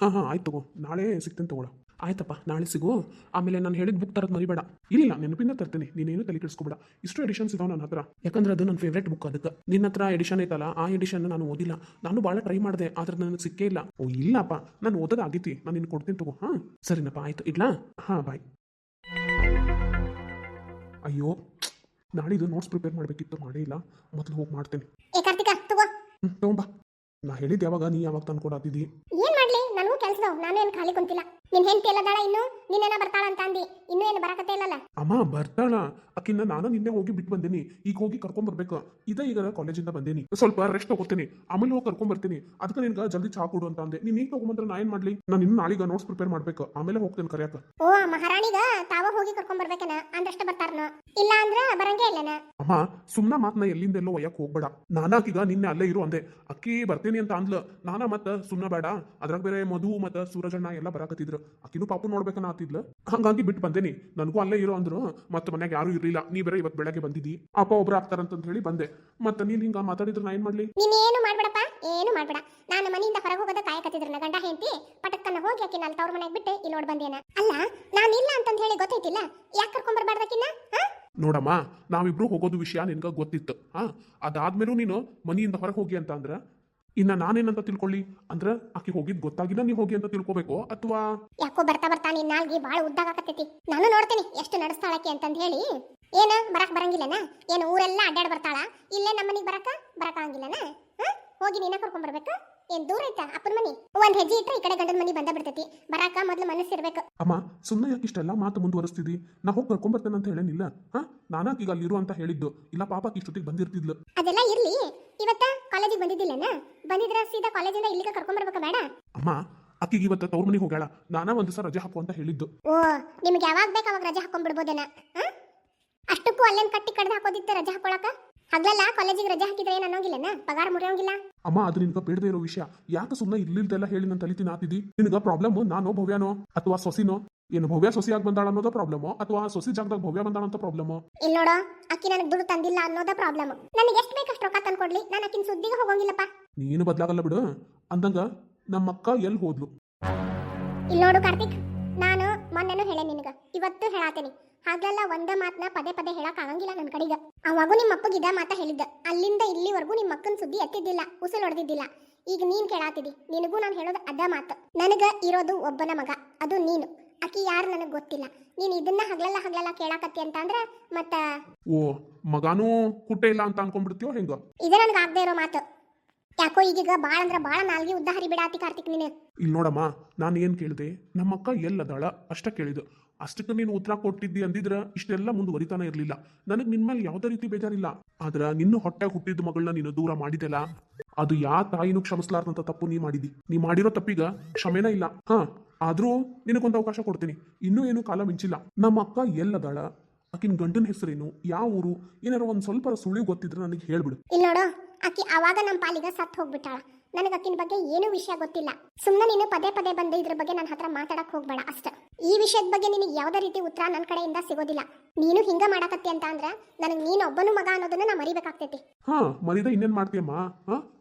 ಹಾಂ ಹಾಂ ಆಯ್ತು ತಗೋ, ನಾಳೆ ಸಿಗ್ತೇನೆ ತಗೊಳ. ಆಯ್ತಪ್ಪ, ನಾಳೆ ಸಿಗು. ಆಮೇಲೆ ನಾನು ಹೇಳಿದ ಬುಕ್ ತರದ್ ಮರಿಬೇಡ. ಇಲ್ಲ ನೆನಪಿಂದ ತರ್ತೀನಿ, ನೀನೇನು ತಲೆ ಕೆಡಿಸ್ಕೊಬೇಡ. ಇಷ್ಟು ಎಡಿಷನ್ಸ್ ಇದಾವೆ ನನ್ನ ಹತ್ರ, ಯಾಕಂದ್ರೆ ಅದು ನನ್ನ ಫೇವ್ರೇಟ್ ಬುಕ್. ಅದಕ್ಕೆ ನಿನ್ನ ಹತ್ರ ಎಡಿಷನ್ ಐತಲ್ಲ, ಆ ಎಡಿಷನ್ ನಾನು ಓದಿಲ್ಲ. ನಾನು ಭಾಳ ಟ್ರೈ ಮಾಡಿದೆ, ಆದ್ರೆ ನನಗೆ ಸಿಕ್ಕೇ ಇಲ್ಲ. ಓ ಇಲ್ಲಪ್ಪ, ನಾನು ಓದೋದು ಆಗೈತಿ, ನಾನು ನಿನ್ಗೆ ಕೊಡ್ತೀನಿ ತಗೋ. ಹಾಂ ಸರಿನಪ್ಪ, ಆಯ್ತು ಇಡ್ಲಾ. ಹಾಂ ಬಾಯ್. ಅಯ್ಯೋ, ನಾಳಿದ್ದು ನೋಟ್ಸ್ ಪ್ರಿಪೇರ್ ಮಾಡಬೇಕಿತ್ತು, ಮಾಡೇ ಇಲ್ಲ. ಮೊದಲು ಹೋಗಿ ಮಾಡ್ತೇನೆ. ಏ ಕಾರ್ತಿಕ ತಗೋ. ತಗೊಂಬಾ. ನಾ ಹೇಳಿದ್ದು ಯಾವಾಗ, ನೀ ಯಾವಾಗ ತಂದು ಕೊಡಾತಿದ್ದಿ? ಏನ್ ಮಾಡ್ಲಿ, ನನಗೂ ಕೆಲ್ಸದವ್, ನಾನು ಏನು ಖಾಲಿ ಕುಂತಿಲ್ಲ. ನಿನ್ ಹೆಂಡತಿ ಎಲ್ಲದಾಳ ಇನ್ನು? ನಿನ್ನೇನ ಬರ್ತಾಳ ಅಂತ ಅಂದಿ, ಇನ್ನೂ ಏನು ಬರಕತ್ತೆ ಇಲ್ಲಲ್ಲ? ಅಮ್ಮ ಬರ್ತಾಳ, ಅಕ್ಕಿನ್ನ ನಾನು ನಿನ್ನೆ ಹೋಗಿ ಬಿಟ್ಟು ಬಂದೇನಿ. ಈಗ ಹೋಗಿ ಕರ್ಕೊಂಡ್ ಬರ್ಬೇಕು. ಈಗ ಕಾಲೇಜಿಂದ ಬಂದೇನಿ, ಸ್ವಲ್ಪ ರೆಸ್ಟ್ ತಗೋತೀನಿ, ಆಮೇಲೆ ಹೋಗಿ ಕರ್ಕೊಂಡ್ ಬರ್ತೀನಿ. ಅದಕ್ಕೆ ನಿನ್ಗೆ ಜಲ್ದಿ ಚಾ ಕೊಡು ಅಂತ ಅಂದೆ. ನೀನ್ ಈಗ ತಗೊಂಬಂದ್ರೆ ನಾ ಏನ್ ಮಾಡ್ಲಿ? ನಾನು ಇನ್ನು ನಾಳೆಗ ನೋಟ್ಸ್ ಪ್ರಿಪೇರ್ ಮಾಡ್ಬೇಕು, ಆಮೇಲೆ ಹೋಗ್ತೇನೆ ಕರ್ಯಾಕ. ಓ ಮಹಾರಾಣಿಗ ತಾವ ಹೋಗಿ ಕರ್ಕೊಂಡ್ ಬರ್ಬೇಕನ, ಅಂದಷ್ಟ ಬರ್ತಾರನ, ಇಲ್ಲ ಅಂದ್ರ ಬರಂಗೇ ಇಲ್ಲನ? ಅಮ್ಮ ಸುಮ್ನ ಮಾತ್ನ ಎಲ್ಲಿಂದೆಲ್ಲೋ ಒಯ್ಯಕ್ ಹೋಗ್ಬೇಡ. ನಾನಾಕೀಗ ನಿನ್ನೆ ಅಲ್ಲೇ ಇರು ಅಂದೆ, ಅಕ್ಕಿ ಬರ್ತೀನಿ ಅಂತ ಅಂದ್ಲ. ನಾನ ಮತ್ತ ಸುಮ್ನ ಬೇಡ, ಅದ್ರಾಗ ಬೇರೆ ಮಧು ಮತ್ತ ಸೂರಜಣ್ಣ ಎಲ್ಲ ಬರಾಕತ್ತಿದ್ರು. ಅಕ್ಕಿನೂ ಪಾಪು ನೋಡ್ಬೇಕನ್ನ ಆತಿದ್ಲ, ಹಂಗಾಗಿ ಬಿಟ್ಟು ಬಂದೇನಿ. ನನಗೂ ಅಲ್ಲೇ ಇರೋ ಅಂದ್ರು, ಮತ್ತೆ ಮನ್ಯಾಗ ಯಾರು ಇರ್ಲಿಲ್ಲ. ನೀ ಬೇರೆ ಇವತ್ತು ಬೆಳಗ್ಗೆ ಬಂದಿದ್ದಿ, ಅಪ್ಪ ಒಬ್ರು ಆಗ್ತಾರಂತ ಹೇಳಿ ಬಂದೆ. ಮತ್ತೆ ನೀನ್ ಹಿಂಗ ಮಾತಾಡಿದ್ರೆ ನಾ ಏನ್ ಮಾಡ್ಲಿ? ನೀನೇನು ಮಾಡ್ಬೇಡಪ್ಪ, ಏನು ಮಾಡ್ಬೇಡ. ನಾನು ಮನೆಯಿಂದ ಹೊರಗೆ ಹೋಗೋದ ಕಾಯಕತ್ತಿದ್ರ ಗಂಡ ಹೆಂಡತಿ, ಪಟಕ್ಕನ್ನ ಹೋಗಿ ಆಕಿ ನಾನು ತವ್ರ ಮನೆಗೆ ಬಿಟ್ಟು ಇಲ್ಲಿ ನೋಡ್ ಬಂದೇನ. ಅಲ್ಲ ನಾನು ಇಲ್ಲ ಅಂತಂದ್ ಹೇಳಿ ಗೊತ್ತೈತಿಲ್ಲ, ಯಾಕೆ ಕರ್ಕೊಂಡ್ ಬರ್ಬಾರ್ದಕ್ಕಿನ್ನ? ನೋಡಮ್ಮ, ನಾವಿಬ್ರು ಹೋಗೋದು ವಿಷಯ ನಿನ್ಗ ಗೊತ್ತಿತ್ತು. ಅದಾದ್ಮೇಲೂ ನೀನು ಮನೆಯಿಂದ ಹೊರಗೆ ಹೋಗಿ ಅಂತ ಅಂದ್ರ ಇನ್ನ ನಾನೇನಂತ ತಿಳ್ಕೊಳ್ಳಿ? ಅಂದ್ರ ಆಕಿ ಹೋಗಿದ್ ಗೊತ್ತಾಗಿಲ್ಲ ನೀ ಹೋಗಿ ಅಂತ ತಿಳ್ಕೊಬೇಕು, ಅಥವಾ ಯಾಕೋ ಬರ್ತಾ ಬರ್ತಾ ನಿನ್ ನಾಲ್ಗಿ ಬಾಳ ಉದ್ದಾಗಕತ್ತೈತಿ. ನಾನು ನೋಡ್ತೀನಿ ಎಷ್ಟು ನಡೆಸ್ತಾಳಕ್ಕೆ ಅಂತಂದ್ ಹೇಳಿ. ಏನ ಬರಕ್ ಬರಂಗಿಲ್ಲನ? ಏನು ಊರೆಲ್ಲ ಅಡ್ಡಾಡ್ ಬರ್ತಾಳ, ಇಲ್ಲೇ ನಮ್ಮ ಮನಿಗ್ ಬರಕಾಗಿಲ್ಲನ? ಹೋಗಿ ನೀನ ಕರ್ಕೊಂಡ್ ಬರ್ಬೇಕು. ಏನ್ ದೂರ ಐತಾ ಅಪ್ಪನ ಮನಿ? ಒಂದ್ ಹೆಜ್ಜೆ ಇಟ್ರೆ ಈ ಕಡೆ ಗಂಡನ ಮನಿ ಬಂದ ಬಿಡ್ತೈತಿ. ಬರಾಕ ಮೊದ್ಲು ಮನಸ್ಸಿರ್ಬೇಕು. ಅಮ್ಮ ಸುಮ್ಮನೆ ಯಾಕೆ ಇಷ್ಟೆಲ್ಲ ಮಾತು ಮುಂದುವರಿಸ್ತಿದಿ? ನಾ ಹೋಗಿ ಕರ್ಕೊಂಡ್ ಬರ್ತೇನೆ ಅಂತ ಹೇಳೇನಿಲ್ಲ. ನಾನಾಕೀಗ ಅಲ್ಲಿ ಇರು ಅಂತ ಹೇಳಿದ್ದು, ಇಲ್ಲ ಪಾಪ ಇಷ್ಟೊತ್ತಿಗೆ ಬಂದಿರ್ತಿದ್ಲು. ಅದೆಲ್ಲ ಇರ್ಲಿ, ಇವತ್ತ ಕಾಲೇಜಿಗೆ ಬಂದಿದ್ದಿಲ್ಲನ? ಬಂದಿದ್ರ ಸೀದಾ ಕಾಲೇಜಿಂದ ಇಲ್ಲಿಗೆ ಕರ್ಕೊಂಡ್ ಬರ್ಬೇಕ ಬೇಡ? ಅಮ್ಮ ಅಕ್ಕಿಗೆ ಇವತ್ತ ತವ್ರ ಮನಿಗೆ ಹೋಗ್ಯಾಳ, ನಾನಾ ಒಂದ್ ದಿವಸ ರಜೆ ಹಾಕು ಅಂತ ಹೇಳಿದ್ದು. ಓ ನಿಮ್ಗೆ ಯಾವಾಗ ಬೇಕು ಅವಾಗ ರಜೆ ಹಾಕೊಂಡ್ ಬಿಡ್ಬೋದನ? ಅಷ್ಟಕ್ಕೂ ಅಲ್ಲೇನ್ ಕಟ್ಟಿ ಕಡ್ದು ಹಾಕೋದಿತ್ತ ರಜೆ ಹಾಕೊಳಕ? ಹಗ್ಲಲ್ಲ ಕಾಲೇಜಿಗೆ ರಜೆ ಹಾಕಿದ್ರೆ ಏನ್ ಅನ್ನೋಂಗಿಲ್ಲನ? ಪಗಾರ ಮುರಿಯೋಂಗಿಲ್ಲ? ಅಮ್ಮ ಅದು ನಿನ್ಗ ಬೇಡದೇ ಇರೋ ವಿಷಯ. ಯಾಕೆ ಸುಮ್ಮನೆ ಇರ್ಲಿಲ್ದೆಲ್ಲ ಹೇಳಿ ನನ್ನ ತಲಿತೀನಿ ಆತಿದಿ? ನಿನಗ ಪ್ರಾಬ್ಲಮ್ ನಾನೋ ಭವ್ಯಾನೋ ಅಥವಾ ಸೊಸಿನೋ? ಏನು ಭವ್ಯ ಸೊಸಿಯಾಗಿ ಬಂದಾಳ ಅನ್ನೋದ ಪ್ರಾಬ್ಲಮ್, ಅಥವಾ ಸೊಸಿ ಜಾಗದಾಗ ಭವ್ಯ ಬಂದಾಳ ಅಂತ ಪ್ರಾಬ್ಲಮ್? ಇಲ್ಲ ನೋಡೋ, ಅಕ್ಕಿ ನನಗೆ ದುಡ್ಡು ತಂದಿಲ್ಲ ಅನ್ನೋದ ಪ್ರಾಬ್ಲಮ್. ನನಗೆ ಎಷ್ಟು ಬೇಕಷ್ಟು ರೊಕ್ಕ ತಂದ್ಕೊಡ್ಲಿ, ನಾನು ಅಕ್ಕಿನ ಸುದ್ದಿಗೆ ಹೋಗೋಂಗಿಲ್ಲಪ್ಪ. ನೀನು ಬದಲಾಗಲ್ಲ ಬಿಡು. ಅಂದಂಗ ನಮ್ಮಕ್ಕ ಎಲ್ಲಿ ಹೋದ್ಲು? ಇಲ್ಲ ನೋಡು ಕಾರ್ತಿಕ್, ನಾನು ಮೊನ್ನೆನೂ ಹೇಳೇ ನಿನಗ, ಇವತ್ತು ಹೇಳಾತೇನಿ. ಹಾಗಲ್ಲ ಒಂದ ಮಾತನ್ನ ಪದೇ ಪದೇ ಹೇಳಕ್ ಆಗಂಗಿಲ್ಲ ನನ್ನ ಕಡೆಗ. ಅವಾಗೂ ನಿಮ್ಮ ಅಪ್ಪಗೆ ಇದ ಮಾತ ಹೇಳಿದ್ದ. ಅಲ್ಲಿಂದ ಇಲ್ಲಿವರೆಗೂ ನಿಮ್ಮ ಅಕ್ಕನ ಸುದ್ದಿ ಎತ್ತಿದ್ದಿಲ್ಲ, ಉಸಿರು ಹೊಡೆದಿದ್ದಿಲ್ಲ. ಈಗ ನೀನ್ ಕೇಳಾತಿದಿ, ನಿನಗೂ ನಾನು ಹೇಳೋದು ಅದ ಮಾತು. ನನಗ ಇರೋದು ಒಬ್ಬನ ಮಗ, ಅದು ನೀನು. ಅಕ್ಕಿ ಯಾರು ನನಗೆ ಗೊತ್ತಿಲ್ಲ. ನೀನು ಇದನ್ನ ಹಗ್ಲಲ್ಲ ಕೇಳಾಕತ್ತಿ ಅಂತ ಅಂದ್ರ ಮತ್ತ ಓ ಮಗಾನೂ ಕುಟ್ಟೆ ಇಲ್ಲ ಅಂತ ಅನ್ಕೊಂಡ್ಬಿಡ್ತೀಯೋ ಹೆಂಗ? ಇದು ನನಗೆ ಆಗದೆ ಇರೋ ಮಾತು. ಯಾಕೋ ಈಗೀಗ ಬಾಳ ಅಂದ್ರ ಬಾಳ ನಾಲ್ಗೆ ಉದ್ದ ಹರಿ ಬಿಡಾತಿ ಕಾರ್ತಿಕ್ ನೀನು. ಇಲ್ಲಿ ನೋಡಮ್ಮ, ನಾನು ಏನ್ ಕೇಳಿದೆ, ನಮ್ಮಕ್ಕ ಎಲ್ಲದಾಳ ಅಷ್ಟ ಕೇಳಿದ್ದು. ಅಷ್ಟಕ್ಕೆ ನೀನು ಉತ್ತರ ಕೊಟ್ಟಿದ್ದಿ ಅಂದಿದ್ರ ಇಷ್ಟೆಲ್ಲ ಮುಂದುವರಿತಾನೆ ಇರ್ಲಿಲ್ಲ. ನನಗೆ ನಿನ್ ಮೇಲೆ ಯಾವುದೇ ರೀತಿ ಬೇಜಾರಿಲ್ಲ. ಆದ್ರ ನಿನ್ನ ಹೊಟ್ಟೆ ಹುಟ್ಟಿದ ಮಗಳನ್ನ ನೀನು ದೂರ ಮಾಡಿದೆಲ್ಲ, ಅದು ಯಾವ ತಾಯಿನೂ ಕ್ಷಮಿಸ್ಲಾರ್ದಂತ ತಪ್ಪು ನೀ ಮಾಡಿದಿ. ನೀ ಮಾಡಿರೋ ತಪ್ಪಿಗ ಕ್ಷಮೆನ ಇಲ್ಲ. ಆದ್ರೂ ನಿನಗೊಂದು ಅವಕಾಶ ಕೊಡ್ತೀನಿ. ಇನ್ನೂ ಏನು ಕಾಲ ಮಿಂಚಿಲ್ಲ. ನಮ್ಮ ಅಕ್ಕ ಎಲ್ಲದಾಳ, ಆಕಿನ ಗಂಡನ ಹೆಸರೇನು, ಯಾವ ಊರು, ಏನಾರ ಒಂದ್ ಸ್ವಲ್ಪ ಸುಳಿವು ಗೊತ್ತಿದ್ರೆ ನನಗೆ ಹೇಳ್ಬಿಡು. ಇಲ್ಲ ನೋಡು, ಅಕ್ಕಿ ಅವಾಗ ನಮ್ಮ ಪಾಲಿಗೆ ಸತ್ ಹೋಗ್ಬಿಟ್ಟಾಳ. ನನಗೆ ಅಕ್ಕಿನ ಬಗ್ಗೆ ಏನೂ ವಿಷಯ ಗೊತ್ತಿಲ್ಲ. ಸುಮ್ಮನೆ ನೀನು ಪದೇ ಪದೇ ಬಂದು ಇದ್ರ ಬಗ್ಗೆ ನನ್ನ ಹತ್ರ ಮಾತಾಡಕ್ ಹೋಗ್ಬೇಡ ಅಷ್ಟ. ಈ ವಿಷಯದ ಬಗ್ಗೆ ನಿನಗೆ ಯಾವುದೇ ರೀತಿ ಉತ್ತರ ನನ್ನ ಕಡೆಯಿಂದ ಸಿಗೋದಿಲ್ಲ. ನೀನು ಹಿಂಗ ಮಾಡಕತ್ತಿ ಅಂತ ಅಂದ್ರ ನನಗೆ ನೀನು ಒಬ್ಬನು ಮಗ ಅನ್ನೋದನ್ನ ನಾ ಮರಿಬೇಕಾಗ್ತೈತಿ. ಮರಿದ ಇನ್ನೇನ್ ಮಾಡ್ತೀಯಮ್ಮ?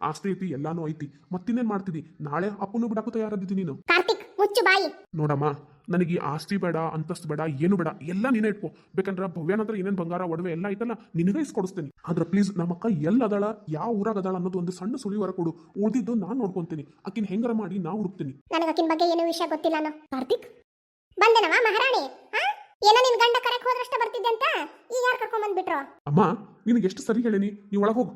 ಆಸ್ತಿ ಐತಿ, ಎಲ್ಲಾನು ಐತಿ, ಮತ್ತಿನ್ನೇನ್ ಮಾಡ್ತಿದಿ? ನಾಳೆ ಅಪ್ಪನು ಬಿಡಾಕು ತಯಾರದಿದ್ದೀನಿ ನೀನು. ಕಾರ್ತಿಕ್ ಮುಚ್ಚು ಬಾಯಿ. ನೋಡಮ್ಮ, ನನಗೆ ಆಸ್ತಿ ಬೇಡ, ಅಂತಸ್ತು ಬೇಡ, ಏನು ಬೇಡ, ಎಲ್ಲ ನೀನೇ ಇಟ್ಕೋ. ಬೇಕಂದ್ರೆ ಭವ್ಯನ ಹತ್ರ ಏನೇನು ಬಂಗಾರ ಒಡವೆ ಎಲ್ಲ ಐತಲ್ಲ ನಿನಗೆ ಇಸ್ಕೊಡಿಸ್ತೀನಿ. ಆದ್ರೆ ಪ್ಲೀಸ್ ನಮ್ಮಕ್ಕ ಎಲ್ಲ ಅದಾಳ, ಯಾವ ಊರಾಗ ಅದಾಳ ಅನ್ನೋದು ಒಂದು ಸಣ್ಣ ಸುಳಿವರ ಕೊಡು. ಉಳಿದಿದ್ದು ನಾನು ನೋಡ್ಕೊಂತೀನಿ. ಅಕ್ಕಿನ ಹೆಂಗಾರ ಮಾಡಿ ನಾ ಹುಡುಕ್ತೀನಿ. ನನಗೆ ಅಕ್ಕಿನ ಬಗ್ಗೆ ಏನೂ ವಿಷಯ ಗೊತ್ತಿಲ್ಲ. ಕಾರ್ತಿಕ್ ಬಂದನವ ಮಹಾರಾಣಿ? ಏನೋ ನಿನ್ ಗಂಡ ಕರೆಕ್ ಹೋದ್ರಷ್ಟ ಬರ್ತಿದ್ದೆ ಅಂತ ಈಗ ಯಾರು ಕರ್ಕೊಂಡ್ ಬಂದ್ಬಿಟ್ರು? ಅಮ್ಮ ನಿನಗೆ ಎಷ್ಟು ಸರಿ ಹೇಳಿನಿ, ನೀ ಒಳಗೆ ಹೋಗು.